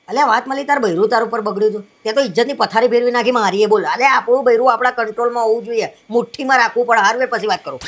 અલ્યા વાત મળી તાર બૈરું તાર ઉપર બગડ્યું હતું તે તો ઇજ્જતની પથારી ફેરવી નાખી મારીએ બોલ અલે આપણું બૈરું આપણા કંટ્રોલમાં હોવું જોઈએ મુઠ્ઠીમાં રાખવું પડે હાર વે પછી વાત કરું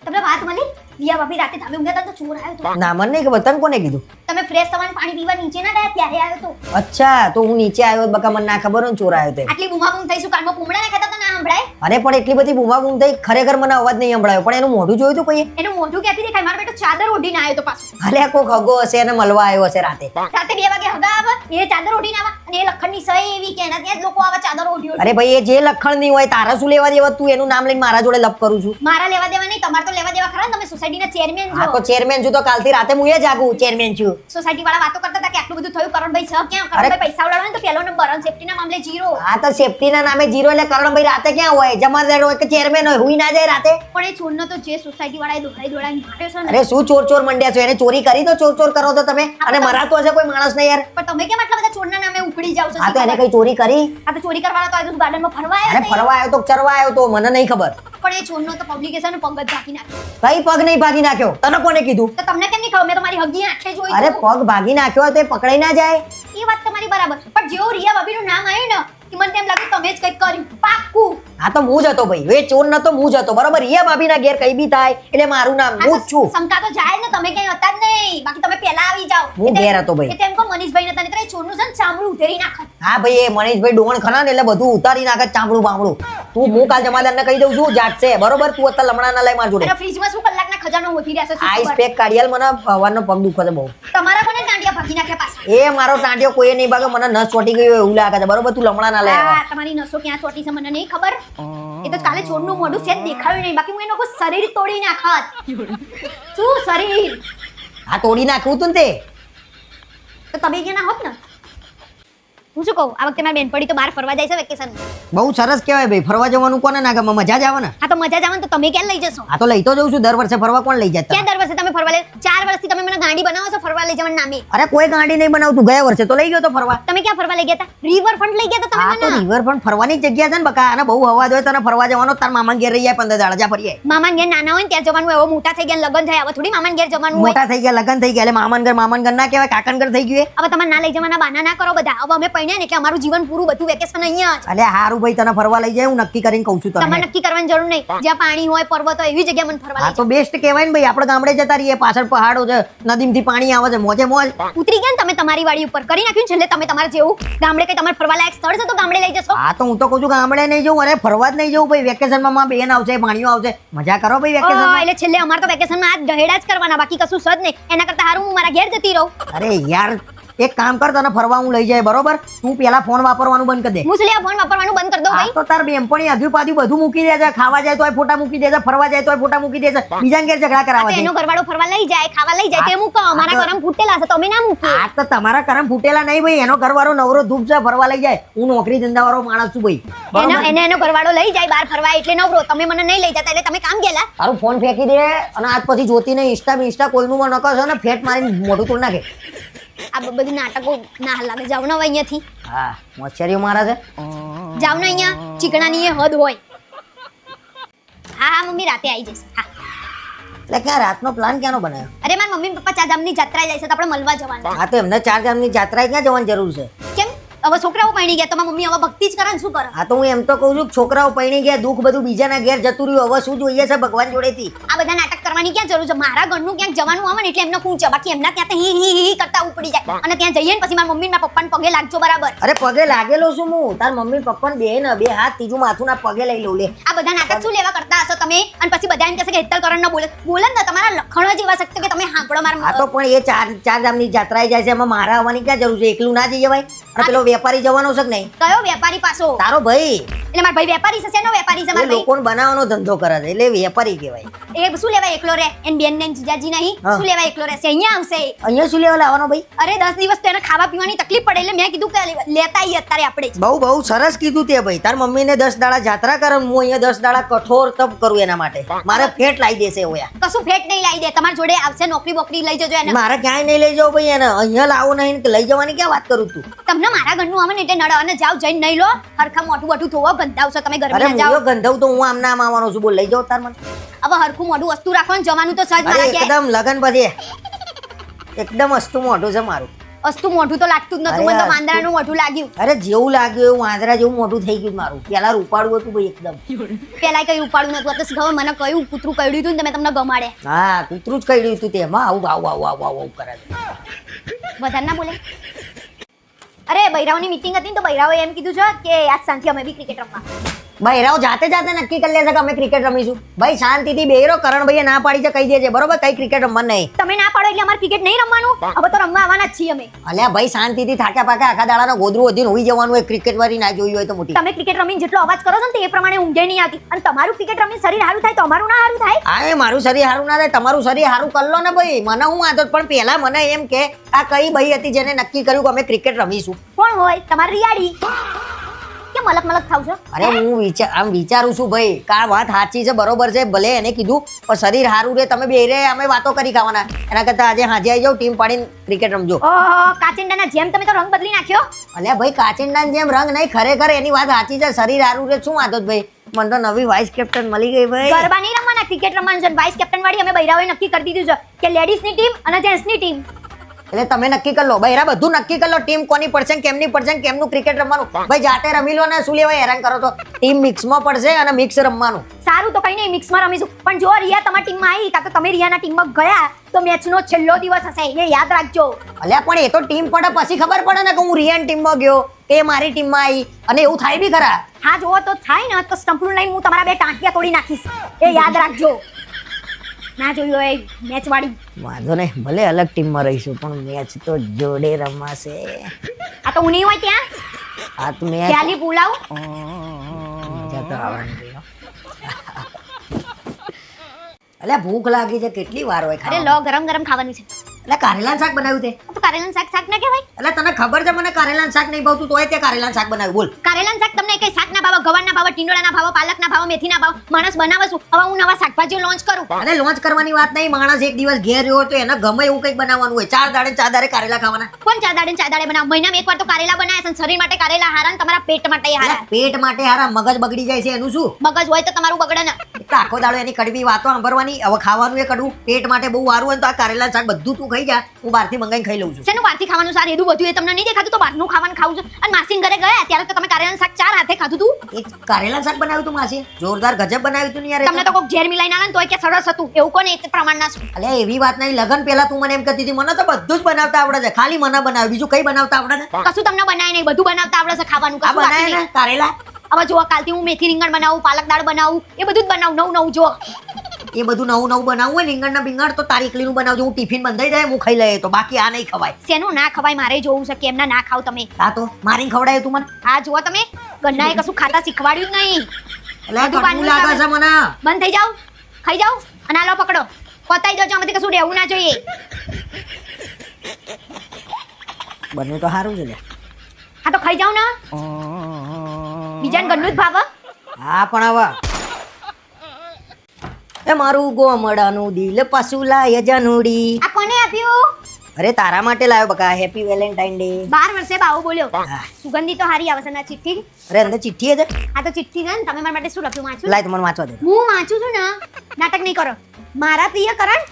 તમને વાત મળી રિયા ભાભી રાતે તમે ઊંઘ્યા હતા તો ચોર આવ્યો તો ના મને નહીં ખબર તને કોને કીધું તમે ફ્રેશ થવાનું પાણી પીવા નીચે ના ગયા ત્યારે આવ્યો તો અચ્છા તો હું નીચે આવ્યો બકા મને ના ખબર હોય ને ચોર આવ્યો તે આટલી બૂમાબૂમ થઈશું કાનમાં કુમડા ના કહેતા તો ના સંભળાય અરે પણ એટલી બધી બૂમાબૂમ થઈ ખરેખર મને અવાજ નહીં સંભળાયો પણ એનું મોઢું જોયું તું કોઈએ એનું મોઢું ક્યાંથી દેખાય મારો બેટો ચાદર ઓઢીને આવ્યો તો પાછો અલ્યા કોક હગો હશે અને મળવા આવ્યો હશે રાતે રાતે 2 વાગે હગા આવે એ ચાદર ઓઢીને આવે અને એ લખણની સહી એવી કે એના ત્યાં જ લોકો આવા ચાદર ઓઢી અરે ભાઈ એ જે લખણ નહીં હોય તારા શું લેવા દેવા તું એનું નામ લઈને મારા જોડે લપ કરું છું મારા લેવા દેવા નહીં તમારે તો લેવા દેવા ખરા ને તમે સોસાયટીના ચેરમેન હા છો તો ચેરમેન છું તો કાલથી રાતે હું એ જાગું ચેરમેન છું સોસાયટી વાળા વાતો કરતા હતા કે આટલું બધું થયું કરણભાઈ છે ક્યાં કરણભાઈ પૈસા ઉડાડવા તો પહેલો નંબર અને સેફટીના મામલે 0 આ તો સેફટીના નામે 0 એટલે કરણભાઈ રાતે ક્યાં હોય જમાદાર હોય કે ચેરમેન હોય હુઈ ના જાય રાતે પણ એ છોડનો તો જે સોસાયટી વાળાએ દોડાઈને માર્યો છે ને અરે શું ચોર ચોર મંડ્યા છો એને ચોરી કરી તો ચોર ચોર કરો તો તમે અને મરાતો હશે કોઈ માણસ ને યાર પણ તમે કેમ આટલા બધા છોડના નામે ઉપડી જાવ છો આ તો એને કઈ ચોરી કરી આ તો ચોરી કરવાના તો આજુ ગાર્ડનમાં ફરવા અરે આવ્યા ફરવા આવ્યો તો ચરવા આવ્યો તો મને નહીં ખબર પણ એ છોડનો તો પબ્લિકેશન પગ જ ભાગી નાખ્યો કઈ પગ નહીં ભાગી નાખ્યો તને કોને કીધું તો તમને કેમ નહીં ખબર મેં તમારી હગી આંખે જોઈ અરે પગ ભાગી નાખ્યો હોય તો એ પકડાઈ ના જાય એ વાત તમારી બરાબર પણ જેવો રિયા ભાભીનું નામ આવ્યું ને કે મને તેમ લાગ્યું તમે જ કંઈક કર્યું પાક્કું આ તો હું જ હતો ભાઈ એ ચોર નતો હું જ હતો બરાબર રિયા ભાભીના ઘેર કઈ બી થાય એટલે મારું નામ હું જ છું શંકા તો જાય ને તમે ક્યાંય હતા જ નહીં બાકી તમે પહેલા આવી જાઓ હું ઘેર હતો ભાઈ. એ તેમ કો મનીષભાઈ નતા નહીતર એ છોડનું છે ને ચામડું ઉધેરી નાખત હા ભાઈ એ મનીષભાઈ ડોણ ખરા ને એટલે બધું ઉતારી નાખે ચામડું બામડું તું હું કાલ જમાદારને કહી દઉં છું જાગશે બરોબર તું અત્યારે લમણા ના લઈ માર જોડે અને ફ્રીજમાં શું કલાકના ખજાનો હોતી રહેશે શું આઈસ ખબર? પેક કાઢિયાલ મને હવાનો પગ દુખે છે બહુ તમારા કોને ટાંટિયા ભાગી નાખ્યા પાછા એ મારો ટાંટિયો કોઈ નહીં ભાગે મને નસ ચોટી ગયો એવું લાગે છે બરોબર તું લમણા ના લે હા તમારી નસો ક્યાં ચોટી છે મને નહીં ખબર એ તો કાલે છોડનું મોઢું છે દેખાયું નહીં બાકી હું એનો કોઈ શરીર તોડી નાખત શું શરીર આ તોડી નાખ્યું તું ને તે તો તમે ક્યાં ના હોત ને હું શું કહું આ વખતે મારી બેનપડી તો બહાર ફરવા જાય છે વેકેશન બહુ સરસ કહેવાય ભાઈ ફરવા જવાનું કોને ના ગમે મજા જ આવે ને હા તો મજા જ આવે ને તો તમે ક્યાં લઈ જશો આ તો લઈ તો જઉં છું દર વર્ષે ફરવા કોણ લઈ જતા ક્યાં દર વર્ષે તમે ફરવા લઈ 4 વર્ષથી તમે મને ગાડી બનાવો છો ફરવા લઈ જવાનું નામે અરે કોઈ ગાડી નહીં બનાવતું ગયા વર્ષે તો લઈ ગયો તો ફરવા તમે ક્યાં ફરવા લઈ ગયા હતા રિવરફ્રન્ટ લઈ ગયા હતા આ તમે તો મને રિવર પણ ફરવાની જ જગ્યા છે ને બકા અને બહુ અવાજ હોય તને ફરવા જવાનો તાર મામા ઘેર રહી જાય 15 દાડા જા ફરીએ મામાન ઘેર નાના હોય ને ત્યાં જવાનું એવો મોટા થઈ ગયા લગન થયા હવે થોડી મામાન ઘેર જવાનું હોય મોટા થઈ ગયા લગન થઈ ગયા એટલે મામન ઘર ના કહેવાય કાકન ઘર થઈ ગયું હવે તમારે ના લઈ જવાના બાના ના કરો બધા હવે અમે પૈણ્યા ને એટલે અમારું જીવન પૂરું બધું વેકેશન અહીંયા જ અલે હારું ભાઈ તને ફરવા લઈ જાય હું નક્કી કરીને કહું છું તમારે તને નક્કી કરવાની જરૂર નહીં જ્યાં પાણી હોય પર્વત હોય એવી જગ્યા મને ફરવા આ લઈ તો બેસ્ટ કહેવાય ને ભાઈ આપણે ગામડે જતા રહીએ પાછળ પહાડો છે નદીમાંથી પાણી આવે છે મોજે મોજ જાઓ. ઉતરી ગયા ને તમે તમારી વાડી ઉપર કરી નાખ્યું છેલ્લે તમે તમારે જેવું ગામડે કઈ તમારે ફરવા લાયક સ્થળ છે તો ગામડે લઈ જશો આ તો હું તો કહું છું ગામડે નહીં જવું અરે ફરવા જ નહીં જવું ભાઈ વેકેશનમાં માં બેન આવશે ભાણીઓ આવશે મજા કરો ભાઈ વેકેશન એટલે છેલ્લે અમારે તો વેકેશનમાં આ દહેડા જ કરવાના બાકી કશું સજ નહીં એના કરતા હારું હું મારા ઘેર જતી રહું અરે યાર એક કામ કર તને ફરવા હું લઈ જાય બરોબર તું પેલા ફોન વાપરવાનું બંધ કરી દે હું છેલ્લે ફોન વાપરવાનું બંધ કરી દઉં આ ભાઈ તો તાર બેનપણી આજુ પાછુ બધું મૂકી દે છે ખાવા જાય તોય ફોટા મૂકી દે છે ફરવા જાય તોય ફોટા મૂકી દે છે બીજા ઘેર ઝઘડા કરાવવા છે એનો ઘરવાળો ફરવા લઈ જાય ખાવા લઈ જાય તે મૂકો અમારા કરમ ફૂટેલા છે તમે ના મૂકો આ તો તમારા કરમ ફૂટેલા નહીં ભાઈ એનો ઘરવાળો નવરો ધૂપ છે ફરવા લઈ જાય હું નોકરી ધંધા વાળો માણસ છું ભાઈ બરોબર? એનો ઘરવાળો લઈ જાય બહાર ફરવા એટલે નવરો તમે મને નહીં લઈ જતા એટલે તમે કામ ગયેલા તારું ફોન ફેંકી દે અને આજ પછી જોતી નહીં ઇન્સ્ટા કોલનું માં નકો છે ને ફેટ મારીને મોઢું તોડ નાખે આ બધું નાટકો ના લાગે જાવ ને હવે અહીંયાથી હા મોચેરીઓ મારા છે જાવ ને અહીંયા ચીકણાની એ હદ હોય હા હા મમ્મી રાતે આવી જશે હા એટલે ક્યાં રાતનો પ્લાન ક્યાંનો બનાવ્યો અરે મારા મમ્મી પપ્પા ચારધામની જાત્રા જાય છે તો આપણે મળવા જવાનું હા તો એમને 4 ગામની જાત્રાએ ક્યાં જવાની જરૂર છે કેમ હવે છોકરાઓ પરણી ગયા તો મારી મમ્મી હવે ભક્તિ જ કરે ને શું કરે હા તો હું એમ તો કહું છું કે છોકરાઓ પૈણી ગયા દુઃખ બધું બીજાના ઘેર જતું રહ્યું હવે શું જોઈએ છે ભગવાન જોડેથી આ બધા નાટક કરવાની ક્યાં જરૂર છે મારા ઘરનું ક્યાંક જવાનું આવે ને એટલે એમને પૂછે બાકી એમના ત્યાં તો હી હી હી કરતા ઉપડી જાય અને ત્યાં જઈએ ને પછી મારા મમ્મી મારા પપ્પાને પગે લાગજો બરાબર અરે પગે લાગેલો છું હું તાર મમ્મી પપ્પા બે ને બે હાથ ત્રીજું માથું ના પગે લઈ લઉં લે આ બધા નાટક શું લેવા કરતા હશો તમે અને પછી બધા એમ કહેશે કે હેતલ કરણ ન બોલે બોલે ને તમારા લખણો જ એવા શકતો કે તમે હાંભળો આ મારા તો પણ એ ચાર ગામની જાત્રાએ જાય છે એમાં મારા આવવાની ક્યાં જરૂર છે એકલું ના જઈએ ભાઈ અને પેલો વેપારી જવાનો છે કે નહીં કયો વેપારી પાછો તારો ભાઈ એટલે મારા ભાઈ વેપારી છે શેનો વેપારી છે એ મારા ભાઈ લોકોને બનાવવાનો ધંધો કરે છે એટલે વેપારી કહેવાય એ શું લેવા એકલો રે એન બેન ને જીજાજી નહીં હા. શું લેવા એકલો રહેશે અહીંયા આવશે અહીંયા શું લેવા લાવવાનો ભાઈ અરે 10 દિવસ તો એને ખાવા પીવાની તકલીફ પડે એટલે મેં કીધું કે લેતા આવીએ અત્યારે આપણે જ. બહુ સરસ કીધું તે ભાઈ તાર મમ્મીને 10 દાડા જાત્રા કરે હું અહીંયા 10 દાડા કઠોર તપ કરું એના માટે મારે ફેટ લાવી દેશે ઓયા કશું ભેટ નહીં લાવી કે તમારા જોડે આવશે નોકરી બોકરી લઈ જજો એને. મારે ક્યાંય નહીં લઈ જાવ ભાઈ એને અહીંયા લાવો નહીં કે લઈ જવાની ક્યાં વાત કરું તું તમને મારા ઘરનું આવે ને એટલે નડ અને જાવ જઈને નહીં લો હરખા મોઢું મોઢું ધોવો ગંધાવશો તમે અરે ગરમી હું જાવ. ગંધવ તો હું આમ નામ આવવાનો છું બોલ લઈ જાવ તાર મને હવે હરખું મોઢું વસ્તુ રાખવાનું જવાનું તો સજ અરે મારા કે એકદમ લગન પછી એકદમ અસ્તુ મોઢું છે મારું વસ્તુ મોઢું તો લાગતું જ નતું મને તો અરે, વાંદરાનું મોઢું લાગ્યું. અરે જેવું લાગ્યું એવું વાંદરા જેવું મોઢું થઈ ગયું મારું પેલા રૂપાળું હતું ભાઈ એકદમ પેલા કઈ ઉપાડું નતું આ તો ખબર મને કયું કૂતરું કઈડ્યું હતું ને તમે તમને ગમાડે હા કૂતરું જ કહ્યું હતું તેમાં આવું આવું આવું આવું આવું કરે છે. વધારે ના બોલે. અરે બૈરાઓની મીટિંગ હતી ને તો બૈરાઓએ એમ કીધું છે કે આજ સાંજથી અમે બી ક્રિકેટ રમવા. બહેરાઓ જાતે જાતે નક્કી કરી લેશે કે અમે ક્રિકેટ રમીશું ભાઈ શાંતિથી બેરો કરણભાઈએ ના પાડી છે કહી દેજે બરોબર કઈ ક્રિકેટ રમવાનું નહીં તમે ના પાડો એટલે અમારે ક્રિકેટ નહીં રમવાનું હવે તો રમવા આવવાના જ છીએ અમે. અલ્યા ભાઈ શાંતિથી થાક્યા પાક્યા આખા દાડાનો ગોદરું વધીને હોઈ જવાનું હોય ક્રિકેટ વાળી ના જોઈ હોય તો મોટી તમે ક્રિકેટ રમીને જેટલો અવાજ કરો છો ને તે પ્રમાણે ઊંઘે નહીં આવતી અને તમારું ક્રિકેટ રમીને શરીર સારું થાય તો અમારું ના સારું થાય. હા એ મારું શરીર સારું ના થાય તમારું શરીર સારું કર લો ને ભાઈ મને હું આદત પણ પહેલા મને એમ કે આ કઈ ભાઈ હતી જેને નક્કી કર્યું કે અમે ક્રિકેટ રમીશું કોણ હોય તમારી રિયાડી કે મલક મલક થાવ છો. અરે હું આમ વિચારું છું ભાઈ કે આ વાત સાચી છે બરોબર છે ભલે એને કીધું પણ શરીર સારું રે તમે બે રે અમે વાતો કરી ખાવાના એના કરતા આજે હાજે આવી જાવ ટીમ પાડીને ક્રિકેટ રમજો. ઓહો કાચિંડાના જેમ તમે તો રંગ બદલી નાખ્યો. અલ્યા ભાઈ કાચિંડાની જેમ રંગ નહીં ખરેખર એની વાત સાચી છે શરીર સારું રે શું વાંધો ભાઈ મને તો નવી વાઇસ કેપ્ટન મળી ગઈ ભાઈ ગરબા નહીં રમવાના ક્રિકેટ રમવાનું છે વાઇસ કેપ્ટન વાળી અમે બૈરાઓએ નક્કી કરી દીધું છે કે લેડીઝની ટીમ અને જેન્ટ્સની ટીમ. એટલે તમે નક્કી કરી લો બહેરા બધું નક્કી કરી લો ટીમ કોની પડશે ને કેમની પડશે ને કેમનું ક્રિકેટ રમવાનું ભાઈ જાતે રમી લો ને શું લેવાય હેરાન કરો તો ટીમ મિક્સમાં પડશે અને મિક્સ રમવાનું. સારું તો કઈ નહીં મિક્સમાં રમીશું પણ જો રિયા તમારી ટીમમાં આવી કાં તો તમે રિયાના ટીમમાં ગયા તો મેચનો છેલ્લો દિવસ હશે એ યાદ રાખજો. અલ્યા પણ એ તો ટીમ પડે પછી ખબર પડે ને કે હું રિયાન ટીમમાં ગયો એ મારી ટીમમાં આવી અને એવું થાય બી ખરા. હા જો તો થાય ને તો સ્ટમ્પનું લઈને હું તમારા બે ટાંટિયા તોડી નાખીશ એ યાદ રાખજો. ના જોયું હોય મેચ વાળી વાંધો નહીં ભલે અલગ ટીમમાં રહીશું પણ મેચ તો જોડે રમાશે. આ તો હું નહીં હોય ત્યાં આ તો મેચ ખ્યાલી પુલાવ મજા તો આવવાની છે. અલ્યા ભૂખ લાગી છે કેટલી વાર હોય અરે ખાવા લો ગરમ ગરમ ખાવાનું છે. એટલે કારેલાનું શાક બનાવ્યું તે તો કારેલાનું શાક શાક ના કહેવાય. એટલે તને ખબર છે મને કારેલાનું શાક નહીં ભાવતું તોય તે કારેલાનું શાક બનાવ્યું બોલ. કારેલાનું શાક તમને કઈ શાક ના ભાવ ગવારના ભાવ ટીંડોળાના ભાવ પાલકના ભાવ મેથીના ભાવ માણસ બનાવે છું હવે હું નવા શાકભાજીઓ લોન્ચ કરું. અને લોન્ચ કરવાની વાત નહીં માણસ એક દિવસ ઘેર રહ્યો તો એને ગમે એવું કંઈક બનાવવાનું હોય ચાર દાડે કારેલા ખાવાના. કોણ ચાર દાડે બનાવ મહિનામાં એકવાર તો કારેલા બનાવે છે શરીર માટે કારેલા હારા ને તમારા પેટ માટે હારા. અલ્યા પેટ માટે હારા મગજ બગડી જાય છે એનું શું મગજ હોય તો તમારું બગડે ને. એટલે આખો દાડો એની કડવી વાતો સાંભળવાની હવે ખાવાનું એ કડવું પેટ માટે બહુ સારું હોય તો આ કારેલા શાક બધું તું ખાઈ જા હું બહારથી મંગાઈને ખાઈ લઉં છું. શેનું બહારથી ખાવાનું સારું એનું બધું એ તમને નહીં દેખાતું તો બહારનું ખાવાનું ખાવું છે અને માસીન ઘરે ગયા ત્યારે તો તમે કારેલાનું શાક ચાર હાથે ખાધું તું. એ કારેલા શાક બનાવ્યું તું માસી જોરદાર ગજબ બનાવ્યું તું ને યાર એ તમને તો કોઈક ઝેર મિલાઈને આલે ને તોય કે સરસ હતું એવું કોને એક પ્રમાણના છે. અલ્યા એવી વાત નહીં લગન પહેલા તું મને એમ કહેતી હતી મને તો બધું જ બનાવતા આવડે છે ખાલી મને બનાવ્યું બીજું કઈ બનાવતા આવડે છે કશું તમને બનાય નહીં બધું બનાવતા આવડે છે ખાવાનું આ કશું બાકી બનાવે ને નહીં. કારેલા હવે જો કાલથી હું મેથી રીંગણ બનાવું પાલક દાળ બનાવું એ બધું જ બનાવું નવું નવું જો. એ બધું નવું નવું બનાવવું હોય રીંગણના બિંગણ તો તારી એકલીનું બનાવજો હું ટિફિન બંધાઈ જાય હું ખાઈ લઈએ તો બાકી આ નહીં ખવાય. શેનું ના ખવાય મારે જોવું છે કે એમના ના ખાવ તમે. આ તો મારીને ખવડાય તું મને હા જુઓ તમે ગન્નાએ કશું ખાતા શીખવાડ્યું જ નહીં. એટલે બધું કડવું બાંધવું લાગે છે મને બંધ થઈ જાવ ખાઈ જાવ અને આ લો પકડો પતાઈ દો આમાંથી કશું રહેવું ના જોઈએ. બન્યું તો સારું છે લે હા તો ખાઈ જાવ ને બીજાને ઘરનું જ ભાવ. હા પણ હવે એ મારું ગોમડાનું દિલ પશુ લાય જનુડી આ કોને આપ્યું. અરે તારા માટે લાવ્યો બકા હેપી વેલેન્ટાઇન ડે 12 વર્ષે બાવો બોલ્યો હા. સુગંધી તો હારી આવે છે ના ચિઠ્ઠી. અરે અંદર ચિઠ્ઠી છે આ તો ચિઠ્ઠી છે ને તમે મારા માટે શું લખ્યું વાંચું. લાય તો મને વાંચવા દે હું વાંચું છું ને નાટક નહીં કરો. મારા પ્રિય કરણ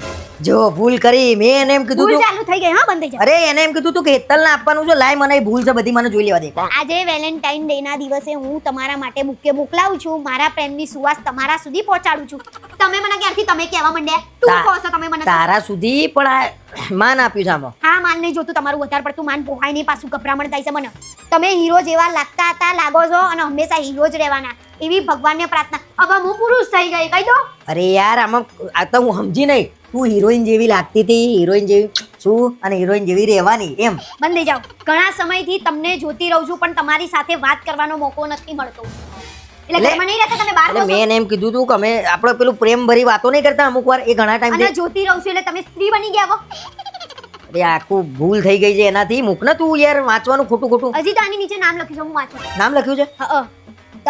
જો ભૂલ કરી મેં એને એમ કીધું ભૂલ તું ચાલુ થઈ ગઈ હા બંધ થઈ જાય. અરે એને એમ કીધું તું કે હેતલને આપવાનું છે લાય મને એ ભૂલ છે બધી મને જોઈ લેવા દે આજે વેલેન્ટાઇન ડે ના દિવસે હું તમારા માટે બુકે મોકલાવું છું મારા પ્રેમની સુવાસ તમારા સુધી પહોંચાડું છું. તમે મને ક્યારથી તમે કહેવા માંડ્યા તું કહો છો તમે મને તો. તારા સુધી પણ આ માન આપ્યું છે આમાં હા માન નહીં જોતું તમારું વધારે પડતું માન પોહાય નહીં પાછું ગભરામણ થાય છે મને. તમે હીરો જેવા લાગતા હતા લાગો છો અને હંમેશા હીરો જ રહેવાના એવી ભગવાનને પ્રાર્થના. હવે હું પુરુષ થઈ ગઈ કહી દો. અરે યાર આમાં આ તો હું સમજી નહીં તું હિરોઈન જેવી લાગતી હતી હિરોઈન જેવી છું અને હિરોઈન જેવી રહેવાની એમ. બંધ થઈ જાઓ ઘણા સમયથી તમને જોતી રહું છું પણ તમારી સાથે વાત કરવાનો મોકો નથી મળતો. એટલે ઘરમાં નહીં રહેતા તમે બહાર એટલે બસો. મેં એને એમ કીધું તું કે અમે આપણે પેલું પ્રેમ ભરી વાતો નહીં કરતા અમુક વાર એ ઘણા ટાઈમ અને જોતી રહું છું એટલે તમે સ્ત્રી બની ગયા હો. અરે આખું ભૂલ થઈ ગઈ છે એનાથી મૂક ને તું યાર વાંચવાનું ખોટું ખોટું હજી તો આની નીચે નામ લખ્યું છે હું વાંચું. નામ લખ્યું છે હા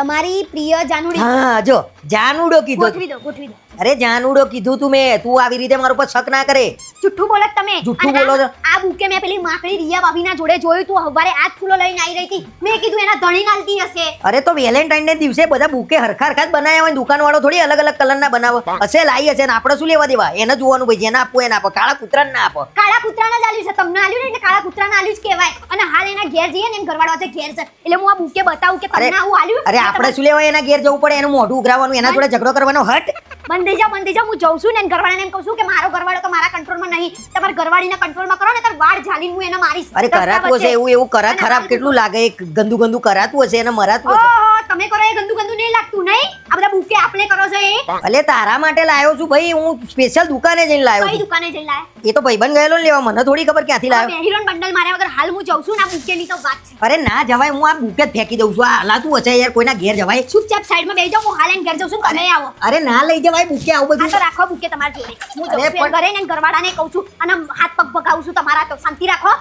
તમારી પ્રિય જાનુડી હા જો જાનુડો કીધો ગોઠવી દો અરે જાનુડો કીધું તું મેં તું આવી રીતે મારા ઉપર શક ના કરે જુઠ્ઠું બોલો છો તમે જુઠ્ઠું અને બોલો છો. આ બુકે મેં પેલી માકડી રિયા ભાભીના જોડે જોયું તું હવારે આ જ ફૂલો લઈને આવી રહી હતી મેં કીધું એના ધણી નાલતી હશે અરે તો વેલેન્ટાઇન ડે દિવસે બધા બુકે હરખા હરખા જ બનાવ્યા હોય દુકાન વાળો થોડી અલગ અલગ કલર ના બનાવો હશે લાવી હશે ને આપણે શું લેવા દેવા એને જોવાનું ભાઈ જેને આપવું એને આપો કાળા કૂતરાને ના આપો કાળા કૂતરાને જ આલ્યું છે તમને આલ્યું ને એટલે કાળા કૂતરાને આલ્યું જ કહેવાય અને હાલ એના ઘેર જઈએ ને એમ ઘરવાળો છે ઘેર છે એટલે હું આ બુકે બતાવું કે તમને આવું આલ્યું અરે આપણે શું લેવા એના ઘેર જવું પડે એનું મોઢું ઉઘરાવાનું એના જોડે ઝઘડો કરવાનો હટ બંધ થઈ જાઓ હું જઉં છું ને એને ઘરવાળાને એમ કહું છું કે મારો ઘરવાળો તો મારા કંટ્રોલમાં નહીં તમારા ઘરવાળીના કંટ્રોલમાં કરો ને તાર વાળ ઝાલીને હું એને મારીશ અરે કરાતું હશે એવું કરા ખરાબ કેટલું લાગે એક ગંદુ ગંદુ કરાતું હશે એને મરાતું હશે ઓહો તમે કરો એ ગંદુ ગંદુ નહીં લાગતું નહીં આ બધા બુકે આપણે કરો છો એ અલે તારા માટે લાવ્યો છું ભાઈ હું સ્પેશિયલ દુકાને જઈને લાવ્યો કઈ છું દુકાને જઈને લાયા એ તો ભાઈબંધ ગયેલો ને લેવા મને થોડી ખબર ક્યાંથી લાવ્યો બે હીરોન બંડલ માર્યા વગર હાલ હું જઉં છું ને આ બુકેની તો વાત છે અરે ના જવાય હું આ બુકે જ ફેંકી દઉં છું આ હલાતું હશે યાર કોઈના ઘેર જવાય ચૂપચાપ સાઈડમાં બેસી જાઓ હું હાલ એને ઘેર જઉં છું તમે આવો અરે ના લઈ જવાય બુકે આવું આ બધું તો રાખો બુકે તમારી જોડે હું જઉં અરે છું પણ- ઘરે ને ઘરવાળાને કહું છું અને હાથ પગ ભગાવું છું તમારા તો શાંતિ રાખો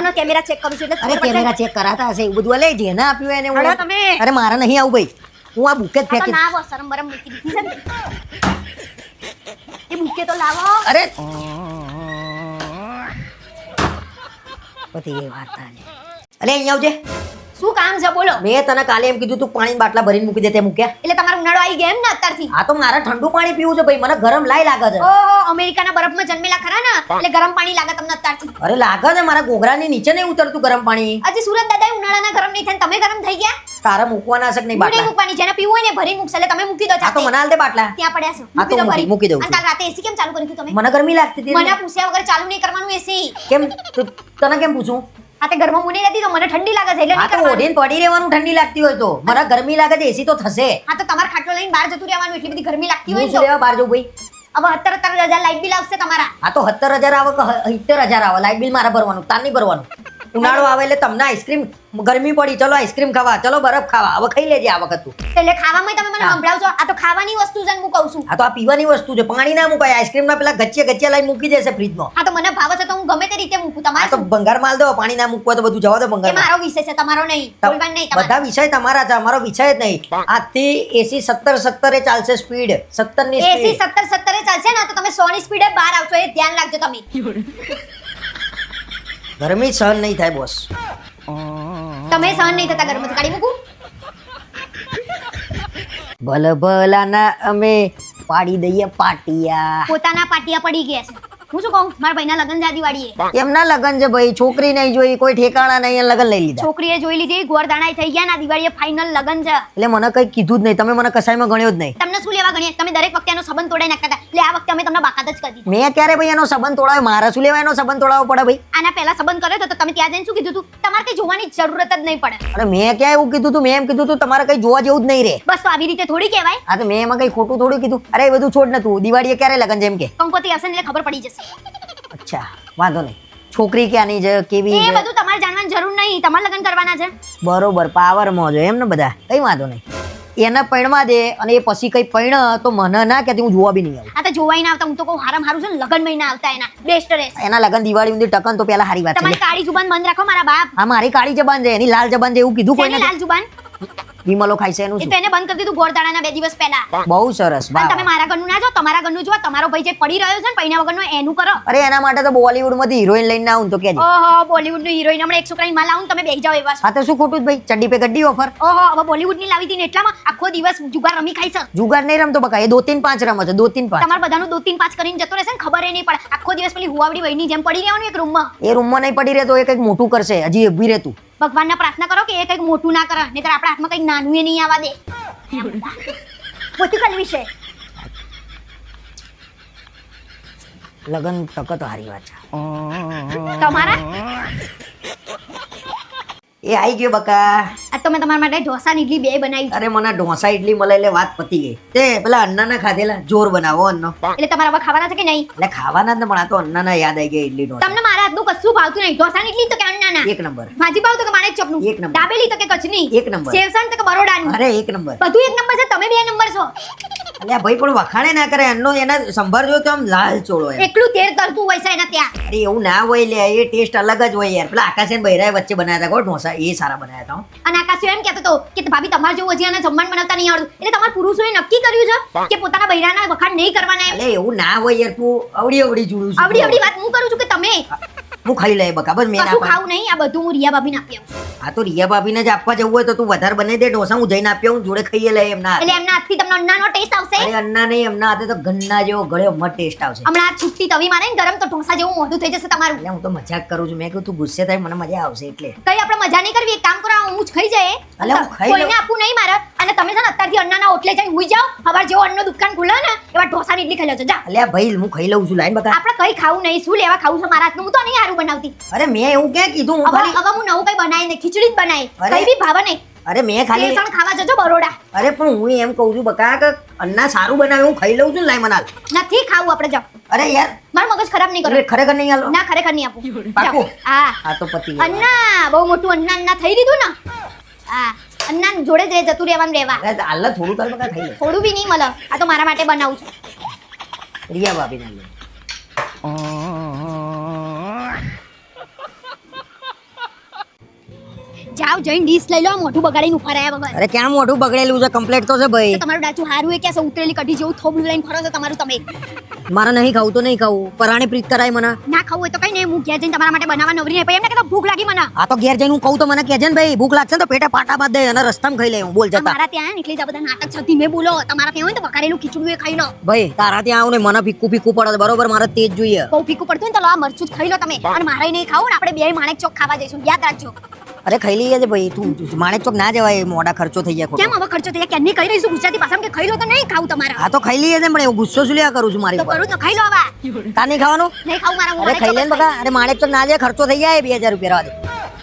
અને કેમેરા ચેક કરું છું એટલે અરે ખબર પડશે. કેમેરા ચેક કરાતા હશે એવું બધું અલે જેને આપ્યું એને હળો હું તમે. અરે મારે નહીં આવું ભાઈ હું આ બુકે જ આ તો ફેંકી ના આવો શરમ બરમ મૂકી દીધી છે ને. એ બુકે તો લાવો અરે પતિ એ વાર્તા છે અલે અહીંયા આવજે શું કામ છે બોલો મેં તને કાલે એમ કીધું તું પાણી બાટલા ભરીને મૂકી દે તે મૂક્યા એટલે તમારો ઉનાળો આવી ગયા એમ ને અત્યારથી આ તો મારે ઠંડુ પાણી પીવું છે ભાઈ મને ગરમ લાઈ લાગે છે ઓહો અમેરિકાના બરફમાં જન્મેલા ખરા ને એટલે ગરમ પાણી લાગે તમને અત્યારથી અરે લાગે છે મારા ઘોઘરાની નીચે નહીં ઉતરતું ગરમ પાણી હજી સુરત દાદા ઉનાળાના ગરમ નહીં થાય ને તમે ગરમ થઈ ગયા તારે મૂકવાના છે કે નહીં હું નહીં બાટલા મૂકવાની જેને પીવું હોય ને ભરી મૂકશે એટલે તમે મૂકી દો આ તો જાતે. મને હાલ દે બાટલા ત્યાં પડ્યા છે આ તો ભરી. મૂકી દઉં અને કાલ રાતે એસી કેમ ચાલુ કર્યું હતું તમે મને ગરમી લાગતી હતી મને પૂછ્યા વગર ચાલુ નહીં કરવાનું એસી કેમ તને કેમ પૂછું આ તે ઘરમાં મુની રહેતી તો મને ઠંડી લાગે છે એટલે આ નહીં તો કરવાનું. ઓઢીને પડી રહેવાનું ઠંડી લાગતી હોય તો મને ગરમી લાગે તો એસી તો થશે હા તો તમારે ખાટલો લઈને બહાર જતું રહેવાનું એટલી બધી ગરમી લાગતી હું હોય શું તો લેવા બહાર જવું ભાઈ હવે 17,000 લાઈટ બિલ આવશે તમારા આ તો 17,000 આવે કે 70,000 આવે લાઇટ બિલ મારે ભરવાનું તાર નહીં ભરવાનું ઉનાળો આવે એટલે તમને આઈસ્ક્રીમ ગરમી પડી ચલો આઈસ્ક્રીમ ખાવા ચલો બરફ ખાવા હવે ખાઈ લેજે આ વખત તું એટલે ખાવામાં તમે મને હા. સંભળાવશો આ તો ખાવાની વસ્તુ છે ને હું કહું છું આ તો આ પીવાની વસ્તુ છે પાણી ના મુકાય આઈસ્ક્રીમ ના પેલા ગચ્ચે લઈને મૂકી દેશે ફ્રીજમાં આ તો મને ભાવે છે તો હું ગમે તે રીતે મૂકું આ તમારે તો ભંગાર માલ દો પાણી ના મૂકવા તો બધું જવા દો એ ભંગાર મારો વિષય છે તમારો નહીં બોલવાનું નહીં તમારે બધા વિષય તમારા છે અમારો વિષય જ નહીં આજથી એસી 17 ચાલશે સ્પીડ 17 ની એસી સ્પીડ 17 ચાલશે ને તો તમે 100 ની સ્પીડે બહાર આવશો એ ધ્યાન રાખજો તમે ગરમી સહન નહીં થાય બોસ તમે સહન નહીં થતા ઘરમાંથી કાઢી મૂકું ભલાના અમે પાડી દઈએ પાટિયા પોતાના પાટિયા પડી ગયા છે હું શું કહું મારા ભાઈના લગ્ન જાદી વાડીએ એમના લગન છે ભાઈ છોકરી નહીં જોઈ કોઈ ઠેકાણા નહીં લગન લઈ લીધા છોકરીએ જોઈ લીધી ગોરદાણા થઈ ગયા ના દિવાળીએ ફાઇનલ લગ્ન છે એટલે મને કઈ કીધું જ નહીં તમે મને કસાઈમાં ગણ્યો જ નહીં તમને શું લેવા ગણીએ તમે દરેક વખતે એનો સંબંધ તોડાઈ નાખતા હતા એટલે આ વખતે અમે તમને બાકાત જ કરી દીધી મેં ક્યારે ભાઈ એનો સંબંધ તોડાવ્યો મારે શું લેવા એનો સંબંધ તોડાવવો પડે ભાઈ આના પહેલા સંબંધ કર્યો હતો તો તમે ત્યાં જઈને શું કીધું હતું તમારે કઈ જોવાની જરૂરત જ નહીં પડે અરે મેં ક્યાં એવું કીધું તું મેં એમ કીધું તું તમારે કઈ જોવા જેવું જ નહીં રે બસ તો આવી રીતે થોડી કહેવાય આ તો મેં એમાં કઈ ખોટું થોડું કીધું અરે એ બધું છોડ નતું દિવાળીએ ક્યારે લગન છે એમ કે કંકોત્રી હશે ને એટલે ખબર પડી જશે અચ્છા વાંધો નહીં છોકરી ક્યાંની છે કેવી એ છે બધું તમારે જાણવાની જરૂર નહીં તમારે લગ્ન કરવાના છે બરોબર પાવરમાં જો એમ ને બધા કઈ વાંધો નહીં એને પૈણવા દે અને એ પછી કઈ પૈણ તો મને ના કહેતી હું જોવા બી નહીં આવું આ તો જોવાય ના આવતા હું તો કહું હારામ હારું છે ને લગ્ન મહિના આવતા એના બેસ્ટ રહેશે એના લગન દિવાળી ઊંધી ટકન તો પેલા હારી વાત છે તમારી કાળી જુબાન બંધ રાખો મારા બાપ હા મારી કાળી જબાન છે એની લાલ જબાન છે એવું કીધું કોઈ શેની નથી લાલ જુબાન વિમલો ખાય છે એનું એ શું તો એને બંધ કરી દીધું ગોરદાણાના 2 દિવસ પહેલા બહુ સરસ અને વાહ તમે મારા ઘરનું ના જો તમારા ઘરનું જો તમારો ભાઈ જે પડી રહ્યો છે ને પૈણા વગરનો એનું કરો અરે એના માટે તો બોલીવુડ માંથી હિરોઈન લઈને ના આવું તો કેજે ઓહો બોલીવુડ નું હિરોઈન હમણાં એક છોકરાની માં લાવું તમે બેસી જાઓ એવા હા તો શું ખોટું જ ભાઈ ચડ્ડી પે ગड्डी ઓફર ઓહો હવે બોલીવુડ ની લાવી હતી ને એટલામાં આખો દિવસ જુગાર રમી ખાઈ છે જુગાર નહીં રમતો બકા એ 2-3-5 રમે છે 2-3-5 તમારે બધાનું 2-3-5 કરીને જતો રહેશે ને ખબર નહીં પડે આખો દિવસ પેલી હુવાવડી વહીની જેમ પડી રહેવાનું એક રૂમમાં એ રૂમમાં નહીં પડી રહેતો એ કંઈક મોટું કરશે હજી ઊભી રહેતું ભગવાનને પ્રાર્થના કરો કે એ કંઈક મોટું ના કરે નહીતર આપણા હાથમાં કંઈક નાનું એ નહીં આવવા દે મોટી કરવી છે લગન તક તો હારી વાત છે તમારા એ આવી ગયો બકા આ તો મેં તમારા માટે ઢોસા ને ઇડલી બે બનાવી અરે મને ઢોસા ઇડલી મળે એટલે વાત પતી ગઈ તે પેલા અન્નાના ખાધેલા જોર બનાવો અન્નો એટલે તમારા હવે ખાવાના છે કે નહીં એટલે ખાવાના જ ને પણ આ તો અન્નાના યાદ આવી ગયા ઇડલી ઢોસા તમને મારા હાથનું કશું ભાવતું નહીં ઢોસા ની ઇડલી તો કે અન્નાના એક નંબર ભાજી પાવ તો કે માણેક ચોકનું એક નંબર. દાબેલી તો કે કચ્છની એક નંબર. સેવસણ તો કે બરોડાનું અરે એક નંબર બધું એક નંબર છે તમે બે નંબર છો અલ્યા ભાઈ પણ વખાણે ના કરે એનો એના સંભાર જો તો આમ લાલ ચોળો એમ. એકલું તેલ તરતું હોય છે એના ત્યાં. અરે એવું ના હોય લે એ ટેસ્ટ અલગ જ હોય યાર. પેલા આકાશ બૈરાએ વચ્ચે બનાવ્યા હતા ઢોસા એ સારા બનાવ્યા હતા હો. અને આકાશ એમ કહેતો હતો કે ભાભી તમારે જેવું હજી આને જમવાનું બનાવતા નહીં આવડતું. એટલે તમારા પુરુષોએ નક્કી કર્યું છે કે પોતાના બૈરાના વખાણ નહીં કરવાના એમ. અલે એવું ના હોય યાર તું અવડી જોડું છું. આવડી વાત હું કરું છું કે તમે હું ખાઈ લે બકા બસ મેં ના કશું પાડી. ખાવું નહીં. આ બધું હું રિયા ભાભીને આપી આવું છું. આ તો રિયા ભાભીને જ આપવા જવું હોય તો તું વધારે બનાવી દે ઢોસા હું જઈને આપી આવું જોડે ખાઈએ લે એમના હાથે. એટલે એમના હાથથી તમને અન્નાનો ટેસ્ટ આવશે. અરે અન્ના નહીં એમના હાથે તો ગન્ના જેવો ગળ્યો મત ટેસ્ટ આવશે. હમણાં આ છૂટી તવી મારે ને ગરમ તો ઢોસા જેવું મોઢું થઈ જશે તમારું. એટલે હું તો મજાક કરું છું મેં કહ્યું તું ગુસ્સે થાય મને મજા આવશે એટલે. કઈ આપણે મજા નહીં કરવી. એક કામ કરો હું જ ખાઈ જાય. અલે હું ખાઈ લઉં. કોઈને આપવું નહીં મારે. અને તમે છે ને અત્યારથી અન્નાના ઓટલે જઈને હુઈ જાઓ. હવાર જેવો અન્નનો દુકાન ખુલે ને એવા ઢોસા ની ઇડલી ખાઈ લેજો જા. અલ્યા ભાઈ હું ખાઈ લઉં છું લાઈન બકા. આપણે કઈ ખાવું નહીં. શું લેવા ખાવું છે મારા હાથનું? હું તો નહીં હારું બનાવતી. અરે મેં એવું ક્યાં કીધું હું હવે ખાલી હવે હું નવું કઈ બનાવી નહીં. ખીચડી જ બનાવી. અરે. કઈ બી ભાવે નહીં. અરે મેં ખાલી સેવસણ ખાવા જજો બરોડા. અરે પણ હું એમ કહું છું બકા કે અન્ના સારું બનાવે હું ખાઈ લઉં છું ને લાઈ મનાલ. નથી ખાવું આપણે જાઓ. અરે યાર મારું મગજ ખરાબ નહીં કરો. અરે ખરેખર નહીં હાલો. ના ખરેખર નહીં આપું. પાકું? જાઓ. હા આ તો પતિ ગયું. અન્ના બહુ મોટું અન્ના થઈ દીધું ને. હા અન્ના જોડે જ જતું રહેવાનું રહેવા. અરે હાલ થોડું તાર બકા ખાઈ લે. થોડું બી નહીં મળે. આ તો મારા માટે બનાવું છું. રિયા ભાભી ના લે. જાઓ જઈને ડીશ લઈ લો. મોઢું બગાડીને ઉભા રહ્યા વગર. અરે ક્યાં મોઢું બગડેલું છે કમ્પ્લેટ તો છે ભાઈ. તો તમારું ડાચું હારું એ ક્યાં ઉતરેલી કઢી જેવું થોબડું લઈને ફરો છો તમારું તમે. મારે નહીં ખાવું તો નહીં ખાવું પરાણે પ્રીત કરાય મને. ના ખાવું હોય તો કઈ નહીં. હું ઘેર જઈને તમારા માટે બનાવવા નવરી નહીં. પછી એમને કહેતો ભૂખ લાગી મને. આ તો ઘેર જઈને હું કહું તો મને કહેજે ને ભાઈ ભૂખ લાગશે ને તો પેટે પાટા બાંધ દે અને રસ્તામાં ખાઈ લે હું બોલ જતા. મારા ત્યાં એટલે જ આ બધા નાટક છે. ધીમે બોલો. તમારા ત્યાં હોય ને તો વઘારેલું ખીચડું એ ખાઈ લો. ભાઈ તારા ત્યાં આવું ને મને ફીકું પડે છે, બરોબર મારે તેજ જોઈએ. બહુ ફીકું પડતું હોય ને તો લો આ મરચું જ ખાઈ લો તમે. અને મારે નહીં ખાવું ને આપણે બે માણેક ચોક ખાવા જઈશું. યાદ રાખજો. અરે ખાઈ લઈએ છે ભાઈ તું માણેક ચોક ના જવાય મોડા ખર્ચો થઈ જાય કેમ ખોટો. હવે ખર્ચો થઈ જાય? ક્યાંની કહી રહીશું ગુજરાતી ભાષામાં કે ખાઈ લો તો નહીં ખાવું તમારે. હા તો ખાઈ લઈએ છે પણ એવું ગુસ્સો શું લ્યા કરું છું મારી તો ઉપર. કરું તો ખાઈ લો હવે. તા નહીં ખાવાનું. નહીં ખાવું મારા. હું અરે ખાઈ લે ને બકા. અરે માણેક ચોક ના જાય ખર્ચો થઈ જાય 2000 રૂપિયા રહેવા દે.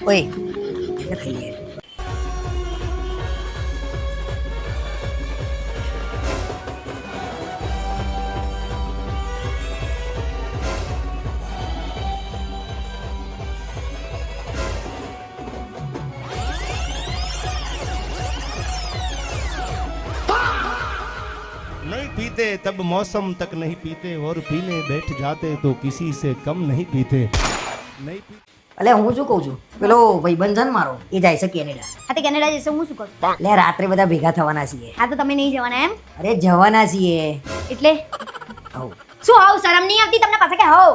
ઓય એટલે ખાઈ લઈએ. नहीं पीते तब मौसम तक नहीं पीते और पीने बैठ जाते तो किसी से कम नहीं पीते नहीं पीते અલે હું શું કહું છું પેલો ભાઈબંધ છે ને મારો એ જાય છે કેનેડા. આ તે કેનેડા જશે હું શું કરું? એટલે રાત્રે બધા ભેગા થવાના છીએ. આ તો તમે નહીં જવાના એમ. અરે જવાના છીએ. એટલે હઉ. શું હાવ શરમ નહીં આવતી તમને પાસે કે હાવ?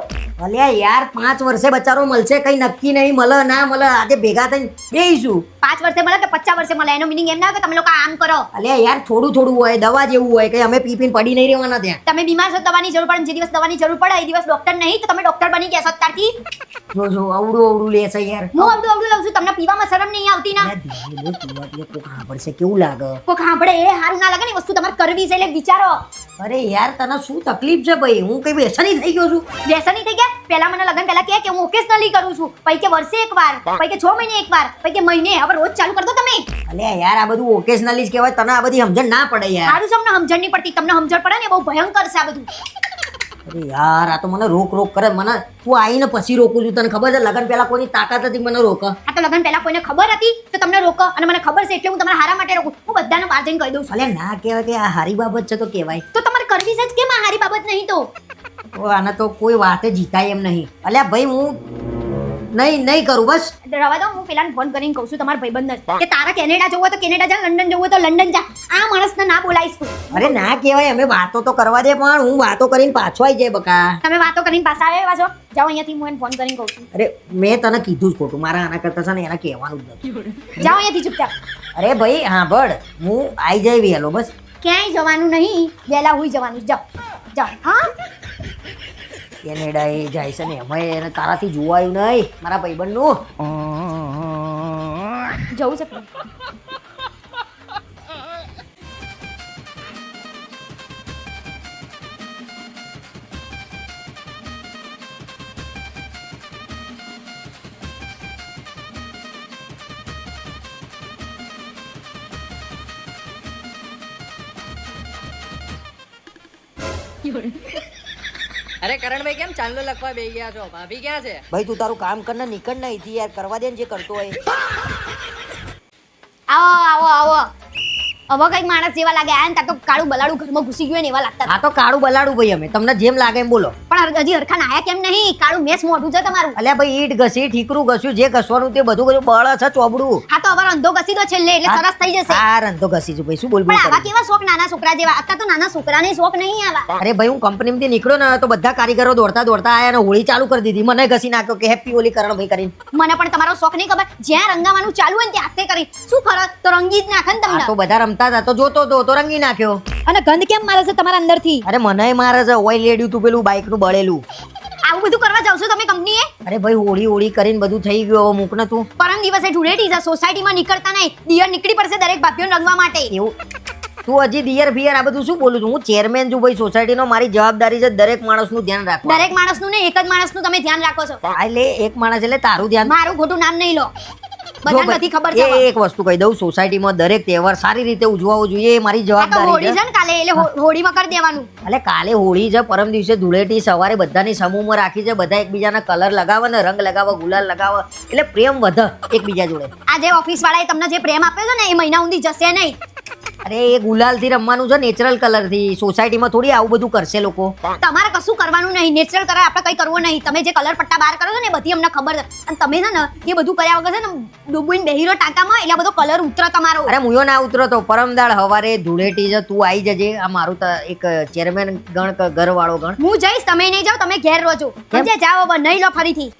અલ્યા યાર 5 વર્ષે બચારો મળશે કઈ નક્કી નહીં મળે ના મળે આજે ભેગા થઈને બેહીશું. 5 વર્ષે મળે કે 50 વર્ષે મળે એનો મિનિંગ એમ ના કે તમે લોકો આમ કરો. અલ્યા યાર થોડું હોય દવા જેવું હોય કે અમે પી પીને પડી નહીં રહેવાના ત્યાં. તમે બીમાર છો દવાની જરૂર પડે. જે દિવસ દવાની જરૂર પડે એ દિવસ ડોક્ટર નહીં તો તમે ડોક્ટર બની ગયા છો અત્યારથી. જો અવડું લે છે યાર. હું અવડું લઉં છું. તમને પીવામાં શરમ નહીં આવતી ના? અલ્યા ધીરે પીવા પીવા કોક સાંભળશે કેવું લાગે. કોક સાંભળે એ સારું ના લાગે ને. વસ્તુ તમારે કરવી છે એટલે વિચારો. અરે યાર તને શું તકલીફ છે ભાઈ હું કઈ વ્યસની થઈ ગયો છું. વ્યસની થઈ ગયા. પહેલા મને લગન પહેલા કે હું ઓકેશનલી કરું છું. પછી કે વર્ષે એકવાર, પછી કે 6 મહિને એકવાર, પછી કે મહિને. હવે રોજ ચાલુ કર દો તમે. અલ્યા યાર આ બધું ઓકેશનલી જ કહેવાય તને આ બધી સમજણ ના પડે યાર. સારું છે અમને સમજણ નહીં પડતી. તમને સમજણ પડે ને બહુ ભયંકર છે આ બધું. અરે યાર આ તો મને રોક કરે મને તું આવીને પછી રોકું છું તને ખબર છે લગન પહેલા કોઈની તાકાત હતી મને રોક. આ તો લગન પહેલા કોઈને ખબર હતી તો તમને રોકો. અને મને ખબર છે એટલે હું તમારા હારા માટે રોકું. હું બધાને બહાર જઈને કહી દઉં છું. અલ્યા ના કહેવાય કે આ હારી બાબત છે તો કહેવાય. તો તમારે કરવી છે જ કેમ? આ હારી બાબત નહીં તો. આને તો કોઈ વાતે જીતાય એમ નહીં. અલ્યા ભાઈ હું નહીં કરું બસ. રવા દો. હું પેલાને ફોન કરીને કહું છું તમારા ભાઈબંધ જ કે તારા કેનેડા જવું હોય તો કેનેડા જા, લંડન જવું હોય તો લંડન જા. આ માણસને ના બોલાઈશ તું. અરે ના કહેવાય અમે વાતો તો કરવા દે પણ હું વાતો કરીને પાછો આવી જાય બકા. તમે વાતો કરીને પાછા આવ્યા છો. જાઓ અહીંયાથી હું એને ફોન કરીને કહું છું. અરે મેં તને કીધું જ ખોટું મારા આના કરતા છે ને એના કહેવાનું જ નથી. જાઓ અહીંયાથી ચૂપચાપ. અરે ભાઈ સાંભળ હું આવી જાય વહેલો બસ. ક્યાંય જવાનું નહીં. વહેલા હુઈ જવાનું. જાઓ હા. કેનેડા એ જાય છે ને એમાં એને તારાથી જોવાયું નહીં મારા ભાઈબંધનું. જવું છે. અરે કરણભાઈ કેમ ચાંદલો લખવા બેસી ગયા છો? ભાભી ક્યાં છે? ભાઈ તું તારું કામ કર ને નીકળ ને અહીંથી યાર કરવા દે ને જે કરતો હોય. આવો આવો આવો. હવે કઈક માણસ જેવા લાગે આ ને ત્યાં તો કાળું બલાડું ઘરમાં ઘૂસી ગયું ને એવા લાગતા હતા. આ તો કાળું બલાડું ભાઈ અમે તમને જેમ લાગે એમ બોલો. પણ હજી હરખા નાયા કેમ નહીં? કાળું મેસ મોઢું છે તમારું. અલ્યા ભાઈ ઈટ ઘસી ઠીકરું ઘસ્યું જે ઘસવાનું તે બધું કર્યું બળ છે ચોબડું. હા તો હવે રંધો ઘસી દો છેલ્લે એટલે સરસ થઈ જશે. આ રંધો ઘસી છું ભાઈ શું બોલ બોલ પણ આવા કરી. કેવા શોખ નાના છોકરા જેવા? અત્યારે તો નાના છોકરાને શોખ નહીં આવા. અરે ભાઈ હું કંપનીમાંથી નીકળ્યો ને તો બધા કારીગરો દોડતા દોડતા આયા ને હોળી ચાલુ કરી દીધી મને ઘસી નાખ્યો કે હેપી હોલી કરણ ભાઈ કરીને. મને પણ તમારો શોખ નહીં ખબર. જ્યાં રંગાવાનું ચાલુ હોય ને ત્યાં હાથે કરી શું ફરક? તો રંગી જ નાખે ને આ તો તમને. બધા રમતા હતા તો જોતો તો રંગી નાખ્યો. અને ગંધ કેમ મારે છે તમારા અંદરથી? અરે મને મારે છે ઓઇલ લેડ્યું તું પેલું બાઇક નું બળેલું. આવું બધું કરવા જાવ છો તમે કંપનીએ? અરે ભાઈ હોળી હોળી કરીને બધું થઈ ગયું હવે મૂક ને તું. પરમ દિવસે ધૂળેટી છે સોસાયટીમાં નીકળતા નહીં. દિયર નીકળી પડશે દરેક ભાભીઓને રંગવા માટે. એવું તું હજી દિયર ફિયર આ બધું શું બોલું છું? હું ચેરમેન છું ભાઈ સોસાયટીનો મારી જવાબદારી છે દરેક માણસનું ધ્યાન રાખવું. દરેક માણસનું ને એક જ માણસનું તમે ધ્યાન રાખો છો. આ એટલે એક માણસ એટલે તારું ધ્યાન. મારું ખોટું નામ નહીં લો. જો બધાને ભાઈ, બધી ખબર છે. એ એક વસ્તુ કહી દઉં સોસાયટીમાં દરેક તહેવાર સારી રીતે ઉજવાવો જોઈએ એ મારી આ તો જવાબદારી હોળી છે. છે ને કાલે એટલે હોળીમાં કરી દેવાનું. એટલે કાલે હોળી છે પરમ દિવસે ધૂળેટી સવારે બધાની સમૂહમાં રાખી છે બધા એકબીજાના કલર લગાવે ને રંગ લગાવે ગુલાલ લગાવે એટલે પ્રેમ વધે એકબીજા જોડે. આ જે ઓફિસ વાળાએ તમને જે પ્રેમ આપ્યો છે ને એ મહિના સુધી જશે નહીં. અરે એ ગુલાલ થી રમવાનું છે નેચરલ કલર થી. સોસાયટીમાં થોડી આવું બધું કરશે લોકો. તમારે કશું કરવાનું નહીં. નેચરલ કલર આપણે કઈ કરવું નહીં. તમે જે કલર પટ્ટા બહાર કરો છો ને એ બધી અમને ખબર છે. અને તમે છે ને એ બધું કર્યા વગર છે ને ડૂબીને બેહીરો ટાંકામાં એટલે આ બધો કલર ઉતરે તમારો. અરે મુયો ના ઉતરો તો પરમદાળ હવારે ધૂળેટી છે તું આવી જજે. આ મારું તો એક ચેરમેન ગણ ઘર વાળો ગણ. હું જઈશ તમે નહીં જાઓ. તમે ઘેર રોજો સમજે જાઓ હવે નહીં લો ફરીથી.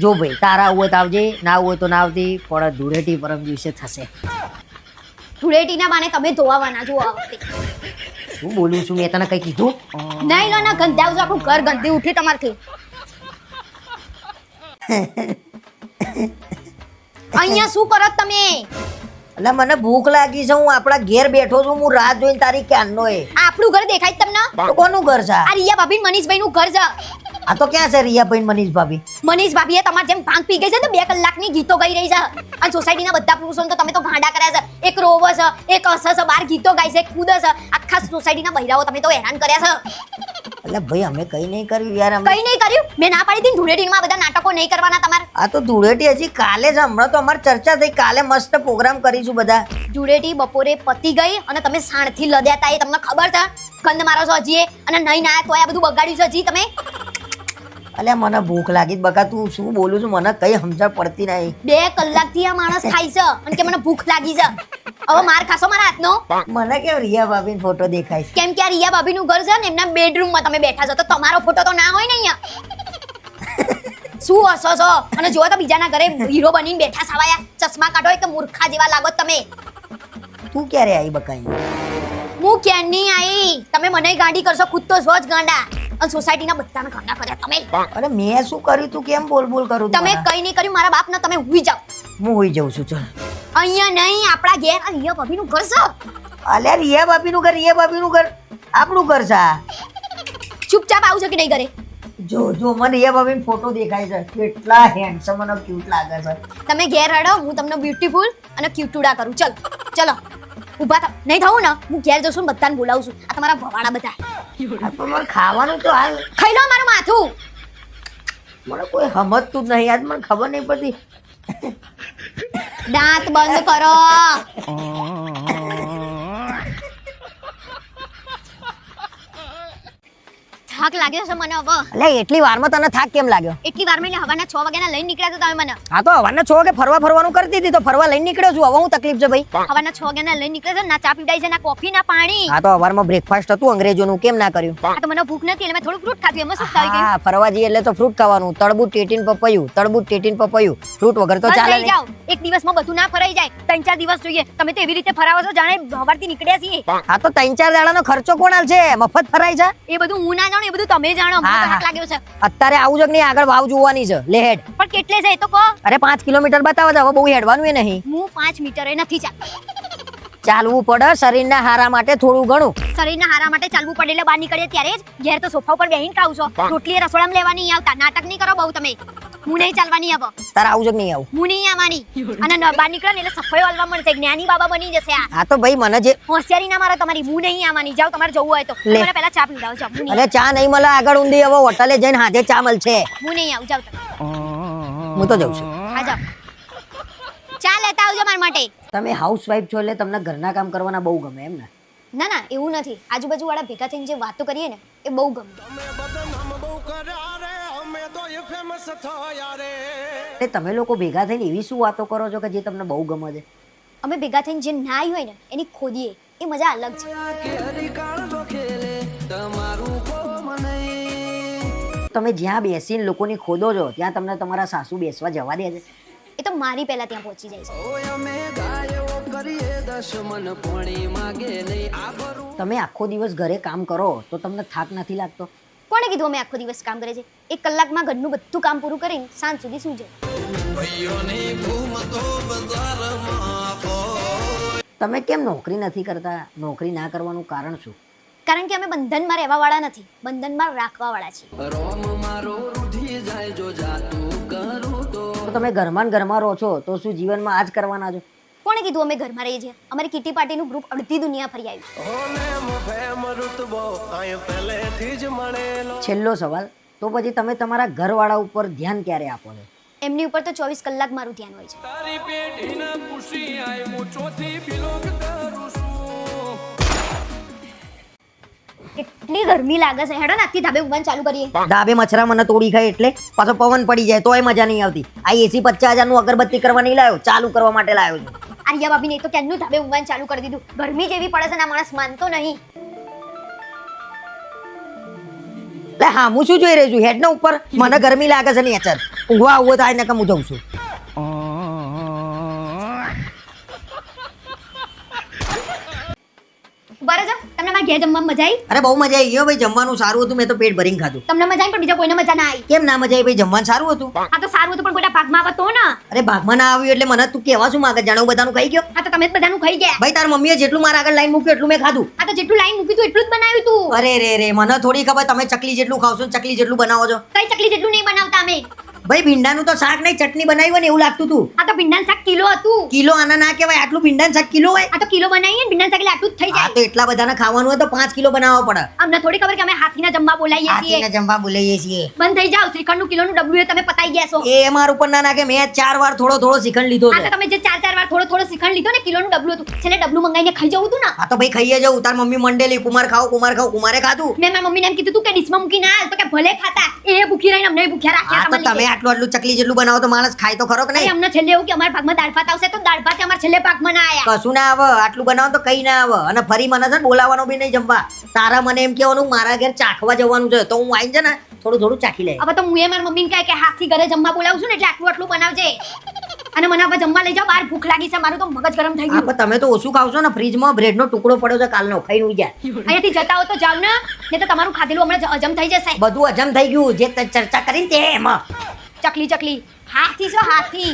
જો ભાઈ તારા આવું હોય તો આવજે ના આવું હોય તો ના આવતી પણ ધૂળેટી પરમ દિવસે થશે. ધૂળેટીના બાને તમે ધોવાના જુઓ આ વખતે. શું બોલું છું મેં તને કઈ કીધું? નહીં લો ના ગંધાવજો આપણું ઘર ગંદી ઉઠી તમારથી. અહીંયા શું કરો છો તમે? એટલે મને ભૂખ લાગી છે હું આપણા ઘેર બેઠો છું હું રાત જોઈને તારી ક્યારનો એ. આ આપણું ઘર દેખાય છે તમને? તો કોનું ઘર છે આ? આ રિયા ભાભી મનીષભાઈ નું ઘર છે. આ તો ક્યાં છે રિયાભાઈ ને મનીષ ભાભી? મનીષ ભાભીએ તમારે જેમ ભાંગ પી ગઈ છે ને 2 કલાકની ગીતો ગાઈ રહી છે. અને સોસાયટીના બધા પુરુષોને તો તમે તો ગાંડા કર્યા છે. એક રોવો છે, એક હસે છે, બાર ગીતો ગાય છે, એક કૂદે છે. આખા સોસાયટીના બૈરાઓ તમે તો હેરાન કર્યા છે. એટલે ભાઈ અમે કઈ નહીં કર્યું યાર અમે. કઈ નહીં કર્યું. મેં ના પાડી હતી ધૂળેટીમાં બધા નાટકો નહીં કરવાના તમારે. આ તો ધૂળેટી હજી કાલે જ હમણાં તો અમારી ચર્ચા થઈ કાલે મસ્ત પ્રોગ્રામ કરીશું બધા. ધૂળેટી બપોરે પતી ગઈ અને તમે સાણથી લદ્યા હતા એ તમને ખબર છે? ગંધ મારો છો હજી અને નહીં ના તો આ બધું બગાડ્યું છે હજી તમે. અલ્યા મને ભૂખ લાગી બકા તું શું બોલું છું મને કઈ સમજણ પડતી નહીં. 2 કલાકથી આ માણસ ખાય છે અને કે મને ભૂખ લાગી છે. હવે માર ખાશો મારા હાથનો? મને કેમ રિયા ભાભી ફોટો દેખાય છે? કેમ કે આ રિયા ભાભીનું ઘર છે ને એમના બેડરૂમમાં તમે બેઠા છો તો તમારો ફોટો તો ના હોય ને અહીંયા. શું હસો છો? અને જો તો બીજાના ઘરે હીરો બનીને બેઠા સવાયા. ચશ્મા કાઢો એક મૂર્ખા જેવા લાગો છો તમે. તું ક્યારે આવી બકાઈ? હું ક્યાંની આઈ? તમે મને ગાંડી કરશો ખુદ તો છો જ ગાંડા. અને સોસાયટીના બધાને ગાંડા કર્યા તમે. અરે મેં શું કર્યું તું કેમ બોલ બોલ કરું છું તમે મારા? કઈ નહીં કર્યું મારા બાપના. તમે હુઈ જાઓ. હું હોઈ જાઉં છું ચલ. અહીંયા નહીં આપણા ઘેર આ રિયા ભાભીનું ઘર છે. અલ્યા રિયા ભાભીનું ઘર રિયા ભાભીનું ઘર આપણું ઘર છે આ. ચૂપચાપ આવું છો કે નહીં ઘરે? જો જો મને રિયા ભાભીનો ફોટો દેખાય છે કેટલા હેન્ડસમ અને ક્યુટ લાગે છે. તમે ઘેર હડો હું તમને બ્યુટીફુલ અને ક્યુટુડા કરું. ચલો ચલો ઊભા થાવ. નહીં થવું ને હું ઘેર જશું ને બધાને બોલાવું છું. આ તમારા ભવાડા બધા આ તો મને ખાવાનું તો હાલ ખાઈ લો મારું માથું. મને કોઈ સમજતું જ નહીં આજ મને ખબર નહીં પડતી. દાંત બંધ કરો. થાક લાગ્યો છે મને હવે. એટલે એટલી વારમાં તને થાક કેમ લાગ્યો? એટલી વારમાં એટલે હવાના 6 વાગ્યાના લઈને નીકળ્યા છો તમે મને. હા તો હવાના 6 વાગે ફરવાનું કરતી હતી તો ફરવા લઈને નીકળ્યો છું હવે હું તકલીફ છે ભાઈ? હવાના 6 વાગ્યાના લઈને નીકળ્યા છો ના ચા પીવડાવી છે ના કોફી ના પાણી. હા તો હવારમાં બ્રેકફાસ્ટ હતું અંગ્રેજોનું કેમ ના કર્યું? આ તો મને ભૂખ નથી એટલે મેં થોડું ફ્રૂટ ખાધું એમાં શું થઈ ગયું? હા ફરવા જઈએ એટલે તો ફ્રૂટ ખાવાનું. તળબૂચ ટેટીન પપૈયું તળબૂચ ટેટીન પપૈયું ફ્રૂટ વગર તો બંધ ચાલે થઈ નહીં. જાઓ. એક દિવસમાં બધું ના ફરાઈ જાય. 3-4 દિવસ જોઈએ. તમે તો એવી રીતે ફરાવો છો જાણે હવારથી નીકળ્યા છીએ. હા તો 3-4 દાડાનો ખર્ચો કોણ આલશે? મફત ફરાય છે? એ બધું હું ના જાણું એ બધું તમે જાણો. મને હા, તો હા. થાક લાગ્યો છે. અત્યારે આવું જ નહીં આગળ વાવ જોવાની છે લે હેડ. પણ કેટલે છે એ તો કહો. અરે 5 કિલોમીટર બતાવો છે હવે બહુ હેડવાનું એ નહીં. હું 5 મીટરે નથી ચાલતી. ચાલવું પડે શરીરના હારા માટે થોડું ઘણું. શરીરના હારા માટે ચાલવું પડે એટલે બહાર નીકળીએ ત્યારે જ. ઘેર તો સોફા ઉપર બેહીને ખાવ છો. રોટલી રસોડામાં લેવા નહીં આવતા. નાટક નહીં કરો બહુ તમે. હું નહીં ચાલવાની હવે. તારે આવું જ નહીં આવું. હું નહીં આવવાની. અને બહાર નીકળે ને એટલે સફાઈ હલવા મળશે. જ્ઞાની બાબા બની જશે આ. હા તો ભાઈ મને જે હોશિયારી ના મારો તમારી. હું નહીં આવવાની. જાઓ તમારે જવું હોય તો. લે. મને પહેલા ચા પીવડાવો છો. હું નહીં અરે ચા નહીં મળે આગળ ઊંધી હવે હોટલે જઈને હાજે ચા મળશે. હું નહીં આવું. જાઓ તમે. હું તો જઉં છું. આ જાઓ. ચા લેતા આવજો મારા માટે. તમે હાઉસવાઈફ છો એટલે તમને ઘરના કામ કરવાના બહુ ગમે એમ ને? ના ના એવું નથી, આજુબાજુ વાળા ભેગા થઈને જે વાતો કરીએ ને એ બહુ ગમે. એટલે તમે લોકો ભેગા થઈને એવી શું વાતો કરો છો કે જે તમને બહુ ગમે છે? અમે ભેગા થઈને જે નાઈ હોય ને એની ખોદીએ, એ મજા અલગ છે. તમે જ્યાં બેસીને લોકોની ખોદો છો ત્યાં તમને તમારા સાસુ બેસવા જવા દે છે? એ તો મારી પહેલા ત્યાં પહોંચી જાય છે. તમે આખો દિવસ ઘરે કામ કરો તો તમને થાક નથી લાગતો? કોણે કીધું અમે આખો દિવસ કામ કરે છે? 1 કલાકમાં ઘરનું બધું કામ પૂરું કરીને સાંજ સુધી સુઈ જાય. તમે કેમ નોકરી નથી કરતા? નોકરી ના કરવાનું કારણ શું? કારણ કે અમે બંધનમાં રહેવા વાળા નથી, બંધનમાં રાખવા વાળા છીએ. તો તમે ઘરમાં ને ઘરમાં રહો છો તો શું જીવનમાં આ જ કરવાના છો? કોણે કીધું અમે ઘરમાં રહીએ છીએ? અમારી કિટી પાર્ટીનું ગ્રુપ અડધી દુનિયા ફરી આવ્યું. છેલ્લો સવાલ, તો પછી તમે તમારા ઘરવાળા ઉપર ધ્યાન ક્યારે આપો છો? એમની ઉપર તો 24 કલાક મારું ધ્યાન હોય છે. કેટલી ગરમી લાગે છે, હેડો ને આજથી ધાબે ઊંઘવાનું ચાલુ કરીએ. ધાબે મચ્છરા મને તોડી ખાય એટલે પાછો પવન પડી જાય તોય મજા નહીં આવતી. આ એસી 50,000 નું અગરબત્તી કરવા નહીં લાવ્યો, ચાલુ કરવા માટે લાવ્યો છું. આર્યા ભાભી ને તો ક્યાંનું ધાબે ઊંઘવાનું ચાલુ કરી દીધું. ગરમી જેવી પડે છે ને આ માણસ માનતો નહીં. લે હા, હું શું જોઈ રહી છું? હેડ ને ઉપર મને ગરમી લાગે છે ને અચર ઊંઘવા આવું થાય ને કે હું જઉં છું. બરાબર, તમને મારા ઘેર જમવામાં મજા આવી? અરે બહુ મજા આવી ગયો ભાઈ, જમવાનું સારું હતું, મેં તો પેટ ભરીને ખાધું. તમને મજા આવી પણ બીજા કોઈને મજા ના આવી? કેમ ના મજા આવી ભાઈ? જમવાનું સારું હતું. આ તો સારું હતું પણ કોઈના ભાગમાં આવે તો ને. અરે ભાગમાં ના આવ્યું એટલે મને તું કહેવા શું માંગે? જાણો બધાનું ખાઈ ગયો? આ તો તમે જ બધાનું ખાઈ ગયા. ભાઈ તાર મમ્મીએ જેટલું મારા આગળ લાઈન મૂક્યું એટલું મેં ખાધું. આ તો જેટલું લાઈન મૂકી તું એટલું જ બનાવ્યું તું. અરે રે રે, મને થોડી ખબર તમે ચકલી જેટલું ખાવશો ને ચકલી જેટલું બનાવો છો. કઈ ચકલી જેટલું નહીં બનાવતા અમે. ભાઈ ભીંડાનું તો શાક નહીં ચટણી બનાવી હોય ને એવું લાગતું હતું. આ તો ભીંડાનું શાક કિલો હતું. કિલો આના ના કહેવાય, આટલું ભીંડાનું શાક કિલો હોય? આ તો કિલો બનાવીએ ને ભીંડાનું શાક એટલે આટલું જ થઈ આ જાય. તો એટલા બધાને ખાવાનું હોય તો 5 કિલો બનાવવો પડે. અમને થોડી ખબર કે અમે હાથીના જમવા બોલાવીએ છીએ. હાથીને જમવા બોલાવીએ છીએ. બંધ થઈ જાવ, શ્રીખંડનું કિલોનું ડબ્લ્યુ એ તમે પતાઈ ગયા છો. એ મારા ઉપર ના નાખે, મેં 4 વાર થોડો થોડો શ્રીખંડ લીધો આ છે. તો તમે જે 4 વાર થોડો થોડો શ્રીખંડ લીધો ને કિલોનું ડબ્લ્યુ હતું, છેલ્લે ડબ્લ્યુ મંગાઈને ખાઈ જવું હતું ને. આ તો ભાઈ ખાઈએ જવું. તાર મમ્મી મંડેલી કુમાર ખાઓ કુમાર ખાઓ, કુમારે ખાધું. મેં મારા મમ્મીને એમ કીધું તું કે ડીશમાં મૂકી ના આલ, તો કે ભલે ખાતા. એ ભૂખી રહીને અમને ભૂખ્યા આ રાખ્યા તો તમારી તમે આટલું આટલું ચકલી જેટલું બનાવો તો માણસ ખાય તો ખરો કે અરે નહીં? અમને છેલ્લે એવું કે અમારા ભાગમાં દાળ ભાત આવશે તો દાળ ભાત અમારા છેલ્લે ભાગમાં ના આયા. કશું ના આવે, આટલું બનાવો તો કઈ ના આવે. અને ફરી મને છે ને બોલાવવાનો બી નહીં જમવા. તારા મને એમ કહેવાનું મારા ઘેર ચાખવા જવાનું છે તો હું આવીને છે ને થોડું થોડું ચાખી લે. હવે તો હું એ મારા મમ્મીને કહે કે હાથથી ઘરે જમવા બોલાવું છું ને એટલે આટલું આટલું બનાવજે. અને મને હવે જમવા લઈ જાઓ, બહાર ભૂખ લાગી છે, મારું તો મગજ ગરમ થઈ હા ગયું. પણ તમે તો ઓછું ખાવશો ને, ફ્રીજમાં બ્રેડનો ટુકડો પડ્યો છે કાલનો, ખાઈને ઉઈ જાય. અહીંયાથી જતા હો તો જાવ ને, નહીં તો તમારું ખાધેલું હમણાં હજમ થઈ જશે. બધું હજમ થઈ ગયું જે ચર્ચા કરીને તે એમાં. ચકલી ચકલી હાથી છો હાથી.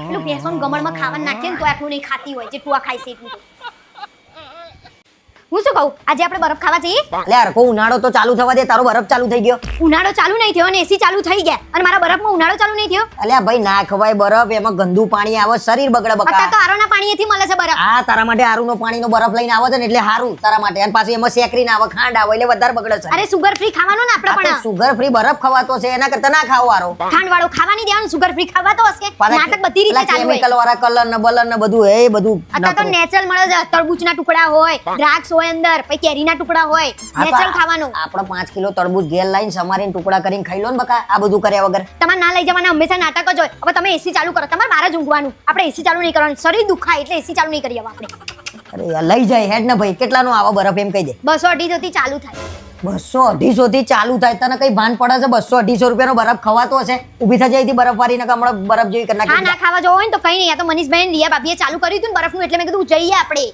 પેલું ભેંસોનું ગમણમાં ખાવાનું નાખીએ ને તો આટલું નહીં ખાતી હોય જેટલું આ ખાય છે એટલું. હું શું કહું, આજે આપણે બરફ ખાવા જઈએ? લે હરખો ઉનાળો તો ચાલુ થવા દે, તારો બરફ ચાલુ થઈ ગયો. ઉનાળો ચાલુ નહીં થયો અને એસી ચાલુ થઈ ગયા અને મારા બરફમાં ઉનાળો ચાલુ નહીં થયો. અલ્યા ભાઈ ના ખવાય બરફ, એમાં ગંદુ પાણી આવે, શરીર બગડે બકા. અત્યારે તો આરોના પાણીએથી મળે છે બરફ. આ તારા માટે આરુનો પાણીનો બરફ લઈને આવે છે ને એટલે હારું તારા માટે. અને પાછું એમાં સેકરીને આવે, ખાંડ આવે એટલે વધારે બગડે છે. અરે સુગર ફ્રી ખાવાનું ને આપણે પણ. સુગર ફ્રી બરફ ખવાતો છે એના કરતા ના ખાવો આરો. ખાંડ વાળો ખાવાની દેવાનું, સુગર ફ્રી ખાવાતો હશે. નાટક બધી રીતે ચાલુ હોય. કેમિકલ વાળા કલર ને બલર ને બધું એ બધું અત્યારે તો નેચરલ મળે છે. તરબૂચના ટુકડા હોય, દ્રાક્ષ હોય અંદર, પછી કેરીના ટુકડા હોય, નેચરલ ખાવાનું. આપણે 5 કિલો તરબૂચ ઘેર લાઈને સમારીને ટુકડા કરીને ખાઈ લો ને બકા, આ બધું કર્યા વગર. તમારે ના લઈ જવાના, હંમેશા નાટક જ હોય. હવે તમે એસી ચાલુ કરો, તમારે બહાર જ ઊંઘવાનું. આપણે એસી ચાલુ નહીં કરવાનું, શરીર દુખાય એટલે એસી ચાલુ નહીં કરીએ આપણે. અરે યાર લઈ જાય હેડ ને ભાઈ, કેટલાનો આવો બરફ એમ કહી દે. 200-250 થી ચાલુ થાય. 200-250 થી ચાલુ થાય, તને કઈ ભાન પડે છે? 200-250 રૂપિયાનો બરફ ખવાતો હશે? ઊભી થઈ જાય બરફ વાળી ને હમણાં બરફ જેવી કરી હા નાખી. ના ખાવા જવો હોય ને તો કઈ નહીં. આ તો મનીષભાઈ ને લિયા ભાભીએ ચાલુ કર્યું હતું ને બરફનું, એટલે મેં કીધું જઈએ આપણે.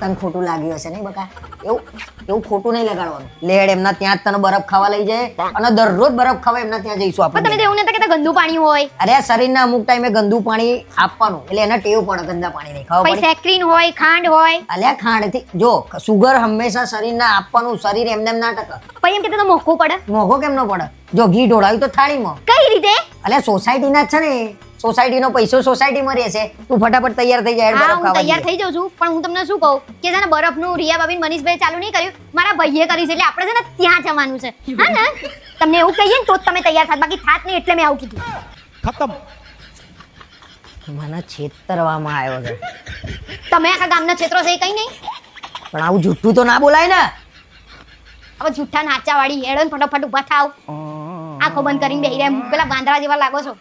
તને ખોટું લાગ્યું હશે નહીં બકા? એવું ખોટું નહીં લગાડવાનું. લેડ એમના ત્યાં જ તને બરફ ખાવા લઈ જાય અને દરરોજ બરફ ખાવા એમના ત્યાં જઈશું પણ તમે આપણે. તો એવું નતા કહેતા ગંદુ પાણી હોય. અરે આ શરીરના અમુક ટાઈમે ગંદુ પાણી આપવાનું એટલે એને ટેવ પડે ગંદા પાણી નહીં ખાવા પછી પડે. સેક્રીન હોય, ખાંડ હોય. અલ્યા ખાંડથી જો સુગર હંમેશા શરીરને આપવાનું, શરીર એમને એમ ના ટકે. પછી એમ કહેતા તો મોંઘું પડે. મોંઘો કેમ ન પડે? જો ઘી ઢોળાયું તો થાળીમાં. કઈ રીતે? અલ્યા સોસાયટીના જ છે ને, સોસાયટીનો પૈસો સોસાયટીમાં રહેશે. તું ફટાફટ તૈયાર થઈ જાય હા બરફ હું ખાવા તૈયાર જઈએ. થઈ જાઉં છું, પણ હું તમને શું કહું કે છે ને બરફનું રિયા ભાભી મનીષભાઈ ચાલુ નહીં કર્યું, મારા ભાઈએ કરી છે એટલે આપણે છે ને ત્યાં જવાનું છે. હા ને તમને એવું કહીએ ને તો જ તમે તૈયાર થાત, બાકી થાત નહીં એટલે મેં આવું કીધું. खत्म મને છેતરવામાં આવ્યો છે. તમે આખા ગામના ક્ષેત્રો છે એ કઈ નહીં. પણ આવું જુઠ્ઠું તો ના બોલાય ને. હવે જુઠ્ઠા નાચા વાળી હેડો ને ફટાફટ ઊભા થાવ. આંખો બંધ કરીને બેહી રહ્યા પેલા વાંદરા જેવા લાગો છો.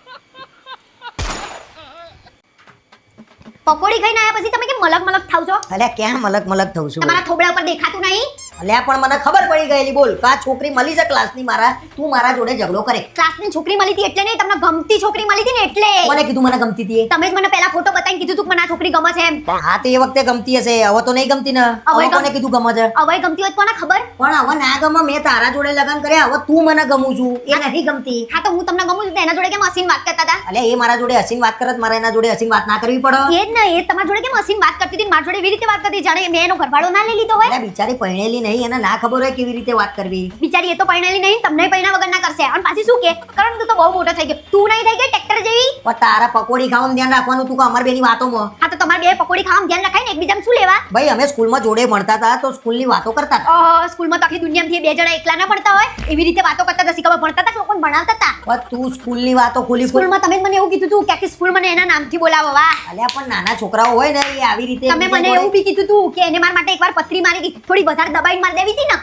પકોડી ખાઈને આયા પછી તમે કેમ મલક મલક થાવ છો? અલ્યા ક્યાં મલક મલક થઉં છું? તમારા થોબડા ઉપર દેખાતું નહીં. અલ્યા પણ મને ખબર પડી ગયેલી. બોલ કા છોકરી મળી છે ક્લાસની મારા, તું મારા જોડે ઝઘડો કરે. ક્લાસની છોકરી મળી હતી એટલે નહીં, તમને ગમતી છોકરી મળી હતી ને એટલે. કોને કીધું મને ગમતી હતી એ? તમે જ મને પહેલા ફોટો બતાવીને કીધું તું કે મને આ છોકરી ગમે છે એમ. હા તો એ વખતે ગમતી હશે, હવે તો નહીં ગમતી ને. હવે કોને કીધું ગમે છે? હવે ગમતી હોય તો કોને ખબર? પણ હવે ના ગમે. મેં તારા જોડે લગન કર્યા, હવે તું મને ગમું છું એ નથી ગમતી. હા તો હું તમને ગમું છું તો એના જોડે કેમ હસીને વાત કરતા હતા? અલ્યા એ મારા જોડે હસીને વાત કરત, મારે એના જોડે હસીને વાત ના કરવી પડે. એ જ ને, એ તમારા જોડે કેમ હસીને વાત કરતી હતી, મારા જોડે એવી રીતે વાત કરતી જાણે મેં એનો ઘરવાળો ના લઈ લીધો હોય. અલ્યા બિચારી પરણેલી નહીં, એને ના ખબર હોય કેવી રીતે વાત કરવી. બિચારી એ તો પરણેલી નહીં, તમને પરણા વગર ના કરશે. અને પાછી શું કે કરણ તું તો બહુ મોટો થઈ ગયો, તું નહીં થઈ ગઈ ટ્રેક્ટર જેવી. પણ તારા પકોડી ખાવાનું ધ્યાન રાખવાનું તું કે અમાર બેની વાતોમાં. હા તો તમારે બે પકોડી ખાવાનું ધ્યાન રખાય ને, એકબીજાને શું લેવા? ભાઈ અમે સ્કૂલમાં જોડે ભણતા હતા તો સ્કૂલની વાતો કરતા હતા. સ્કૂલમાં તો આખી દુનિયામાંથી બે જણા એકલા ના ભણતા હોય એવી રીતે વાતો કરતા હતા. શીખવા ભણતા હતા કે લોકોને ભણાવતા હતા? પણ તું સ્કૂલની વાતો ખોલી. સ્કૂલમાં તમે જ મને એવું કીધું તું કે આખી સ્કૂલ મને એના નામથી બોલાવો. વાહ. અલ્યા પણ નાના છોકરાઓ હોય ને એ આવી રીતે તમે મને એવું બી કીધું તું કે એને મારા માટે એકવાર પથરી મારી હતી, થોડી વધારે દબાઈને મારી દેવી હતી ને.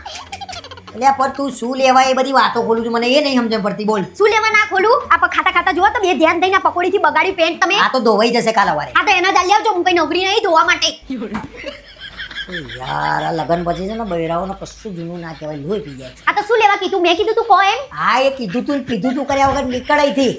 અલ્યા પણ તું શું લેવા એ બધી વાતો ખોલું છું, મને એ નહીં સમજણ પડતી. બોલ શું લેવા ના ખોલું? આ ખાતા ખાતા જો તો બે ધ્યાન દઈને પકોડીથી બગાડી પેન્ટ તમે. આ તો ધોવાઈ જશે કાલ સવારે. હા તો એના જ આવજો, હું કઈ નોકરી નહીં ધોવા માટે. યાર આ લગન પછી છે ને બૈરાઓને કશું જૂનું ના કહેવાય, લોહી પી જાય. આ તો શું લેવા કીધું? મેં કીધું તું કહો એમ. હા એ કીધું તું કર્યા વગર નીકળાઈ થી.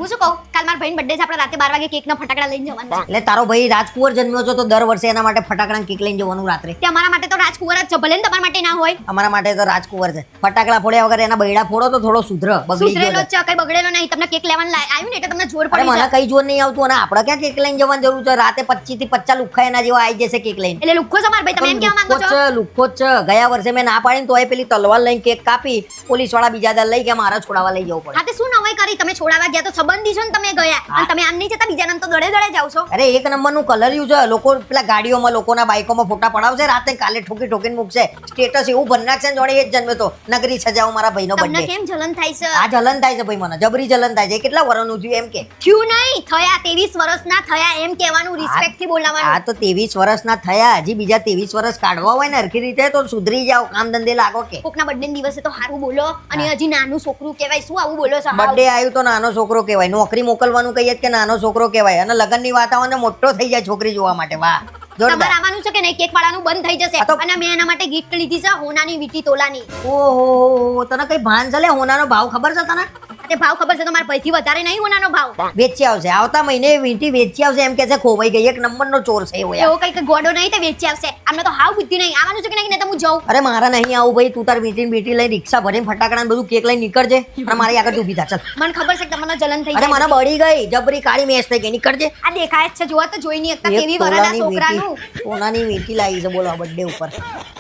હું શું કહું, કાલ મારા ભાઈની બર્થડે છે, આપણે રાતે 12 વાગે કેકના ફટાકડા લઈને જવાનું છે. એટલે તારો ભાઈ રાજકુંવર જન્મ્યો છે તો દર વર્ષે એના માટે ફટાકડા કેક લઈને જવાનું રાત્રે. તે અમારા માટે તો રાજકુંવર જ છે, ભલે ને તમારા માટે ના હોય. અમારા માટે તો રાજકુંવર છે. ફટાકડા ફોડ્યા વગર એના બૈડા ફોડો તો થોડો સુધર. બગડી સુધરેલો ગયો જ છે, કઈ બગડેલો નહીં. તમને કેક લેવાનું આવ્યું ને એટલે તમને જોર અરે પડી મને છે. કઈ જોર નહીં આવતું અને આપણે ક્યાં કેક લઈને જવાની જરૂર છે? રાતે 25 થી 50 લુખ્ખા એના જેવા આવી જશે કેક લઈને. એટલે લુખ્ખો છે મારા ભાઈ, તમે એમ કેવા માંગો છો? લુખ્ખો જ છે. ગયા વર્ષે મેં ના પાડીને તોય પેલી તલવાર લઈને કેક કાપી, પોલીસ વાળા બીજા દર લઈ ગયા, મારા છોડાવવા લઈ જવું પડે. હા તે શું નવાઈ કરી? તમે છોડાવા ગયા તો સંબંધી છો ને તમે ગયા, અને તમે આમ નહીં જતા બીજા નામ તો દડે દડે જાવ છો. અરે એક નંબરનું કલર્યું છે. લોકો પેલા ગાડીઓમાં લોકોના બાઈકોમાં ફોટા પડાવશે, રાતે કાલે ઠોકી ઠોકીને મૂકશે. સ્ટેટસ એવું ભરનાર છે જોડે એ જ જન્મે તો નગરી સજાઓ મારા ભાઈનો તમને બર્થડે. કેમ જલન થાય છે? આ જલન થાય છે ભાઈ, મને જબરી જલન થાય છે. કેટલા વર્ષનું થયું એમ કે? થયું નહીં, થયા 23 વર્ષના થયા એમ કહેવાનું, રિસ્પેક્ટ થી આ બોલવાનું. તો 23 વર્ષના થયા, હજી બીજા 23 વર્ષ કાઢવા હોય ને હરખી રીતે તો સુધરી જાવ, કામ ધંધે લાગો કે. કોકના બર્થડે દિવસે તો હારું બોલો અને હજી નાનું છોકરું કહેવાય. શું આવું બોલો છો? બર્થડે આવ્યું તો નાનો છોકરો કહેવાય, નોકરી મોકલવાનું કહીએ કે નાનો છોકરો કહેવાય, અને લગ્નની વાત આવે ને મોટો થઈ જાય છોકરી જોવા માટે. વાહ તમારે જોરદાર. આવવાનું છે કે નહીં? કેક વાળાનું બંધ થઈ જશે. અને મેં એના માટે ગિફ્ટ લીધી છે, હોનાની વીટી તોલાની. ઓહો તને કઈ ભાન ચાલે? હોનાનો ભાવ ખબર છે તને? તે ભાવ ખબર છે તો મારા પૈથી વધારે નહીં હોનાનો ભાવ. વેચી આવશે આવતા મહિને વીંટી વેચી આવશે એમ કે છે. ખોવાઈ ગઈ, એક નંબરનો ચોર છે એવો યાર. એવો કઈક ગોડો નહીં તે વેચી આવશે. આમને તો હાવ બુદ્ધિ નહીં. આવવાનું છે કે નહીં? તો હું જાઉં. અરે મારા નહીં આવું ભાઈ, તું તાર વીંટી લઈ રિક્ષા ભરીને ફટાકડા ને બધું કેક લઈને નીકળજે, અને મારી આગળ ઊભી થા. ચાલ. મને ખબર છે કે તમને જલન થઈ અરે મને જાય. બળી ગઈ, જબરી કાળી મેસ થઈ ગઈ, નીકળજે. આ દેખાય જ છે, જોવા તો જોઈ નહીં એકતા એક કેવી વરાના તોલાની છોકરાનું. વીંટી, સોનાની વીંટી લાવી છે બોલો બર્થડે ઉપર.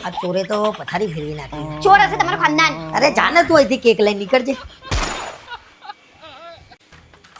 આ ચોરે તો પથારી ફેરવી નાખી. ચોર હશે તમારું ખાનદાન. અરે જાને તું અહીંથી કેક લઈને નીકળજે.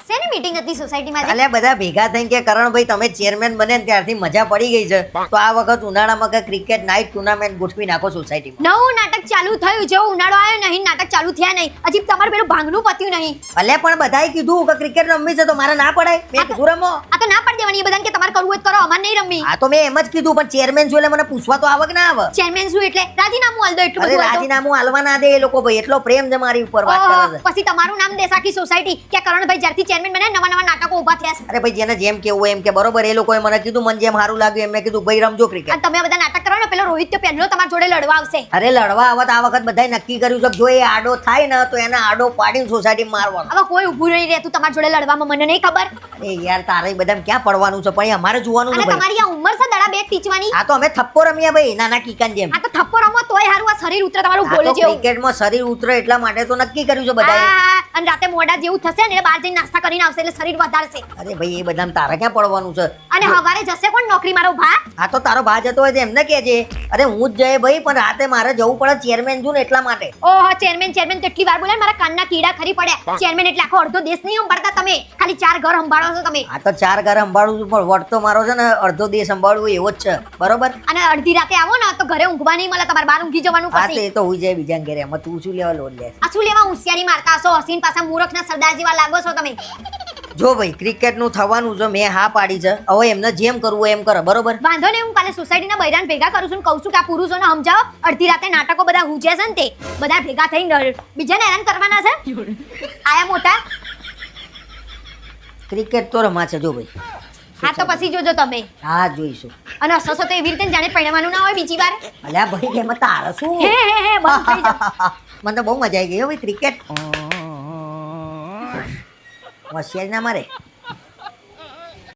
શેની મીટિંગ હતી સોસાયટીમાં આજે? અલ્યા બધા ભેગા થઈને કે કરણભાઈ તમે ચેરમેન બને ને ત્યારથી મજા પડી ગઈ છે, તો આ વખત ઉનાળામાં કે ક્રિકેટ નાઇટ ટુર્નામેન્ટ ગોઠવી નાખો સોસાયટીમાં. નવું નાટક ચાલુ થયું, જેવો ઉનાળો આવ્યો નહીં નાટક ચાલુ થયા નહીં. હજી તમારું પેલું ભાંગનું પત્યું નહીં. અલ્યા પણ બધાએ કીધું કે ક્રિકેટ રમવી છે તો મારે ના પડાય. મેં કીધું રમો. આ તો ના પાડી દેવાની બધાને કે તમારે કરવું હોય તો કરો, અમારે નહીં રમવી. આ તો મેં એમ જ કીધું, પણ ચેરમેન છું એટલે મને પૂછવા તો આવે કે ના આવે? ચેરમેન શું એટલે રાજીનામું આલ દો એટલું અરે બધું હોય તો. રાજીનામું હાલવા ના દે એ લોકો ભાઈ, એટલો પ્રેમ છે મારી ઉપર. વાત કરે છે. પછી તમારું નામ દેશ આખી સોસાયટી કે કરણભાઈ જ્યારથી ચેરમેન બન્યા નવા નવા નાટકો ઊભા થયા છે. અરે ભાઈ જેને જેમ કેવું હોય એમ કે. બરોબર એ લોકોએ મને કીધું, મને જેમ સારું લાગ્યું એમ મેં કીધું ભાઈ રમજો ક્રિકેટ. અને તમે બધા નાટક કરો ને, પેલો રોહિત તો પહેલો તમારા જોડે લડવા આવશે. અરે લડવા આવત આ વખત બધાએ નક્કી કર્યું છે કે જો એ આડો થાય ને તો એને આડો પાડીને સોસાયટી મારવાનો. હવે કોઈ ઊભું નહીં રહેતું તમારા જોડે લડવામાં, મને નહીં ખબર. અરે યાર તારે બધાને ક્યાં પડવાનું છે, પણ એ અમારે જોવાનું અને છે ભાઈ. તમારી આ ઉંમર છે દડા બે ટીચવાની. આ તો અમે થપ્પો રમ્યા ભાઈ, નાના કીકાન જેમ. આ તો થપ્પો રમો તોય હારું આ શરીર ઉતરે તમારું આ ગોલે તો જેવું. ક્રિકેટમાં શરીર ઉતરે એટલા માટે તો નક્કી કર્યું છે બધાએ. અને રાતે મોડા જેવું થશે ને, બહાર જઈને નાસ્તા કરીને આવશે એટલે શરીર વધારશે. અરે ભાઈ એ બધાને તારે ક્યાં પડવાનું છે? અને હવારે જશે કોણ નોકરી મારો ભા? આ તો તારો ભા જતો હોય તો એમને કહેજે. અરે હું જ જઈએ ભાઈ, પણ રાતે મારે જવું પડે, ચેરમેન છું ને એટલા માટે. ઓહો, ચેરમેન ચેરમેન તો એટલી વાર બોલે ને મારા કાનના કીડા ખરી પડ્યા. ચેરમેન એટલે આખો અડધો દેશ નહીં સંભાળતા તમે, ખાલી 4 ઘર સંભાળો છો તમે. આ તો 4 ઘર સંભાળું છું, પણ વટ તો મારો છે ને અડધો દેશ સંભાળવું એવો જ છે, બરોબર? અને અડધી રાતે આવો ને તો ઘરે ઊંઘવા નહીં મળે, તમારે બહાર ઊંઘી જવાનું હા પછી. તે તો હુઈ જાય બીજા ઘરે, એમાં તું શું લેવા લોડ લે? આ શું લેવા હોશિયારી મારતા હશો? હસીન પાછા મૂર્ખના સરદાર જેવા લાગો છો તમે. જો ભાઈ ક્રિકેટ નું થવાનું છે, મેં હા પાડી છે, હવે એમને જેમ કરવું હોય એમ કરે, બરોબર? વાંધો નહીં, હું કાલે સોસાયટીના બૈરાને ભેગા કરું છું ને કહું છું કે આ પુરુષોને સમજાવો, અડધી રાતે નાટકો બધા હુજે છે ને તે બધા ભેગા થઈને બીજાને હેરાન કરવાના છે. આયા મોટા. ક્રિકેટ તો રમા છે જો ભાઈ. હા તો પછી જોજો તમે. હા જોઈશું. અને હસો તો એવી રીતે જાણે પરણવાનું ના હોય બીજી વાર. અલ્યા ભાઈ એમાં તારે શું? હે બંધ થઈ જાઓ. મને તો બહુ મજા આવી ગઈ હો ભાઈ ક્રિકેટ. હોશિયારી ના મારે.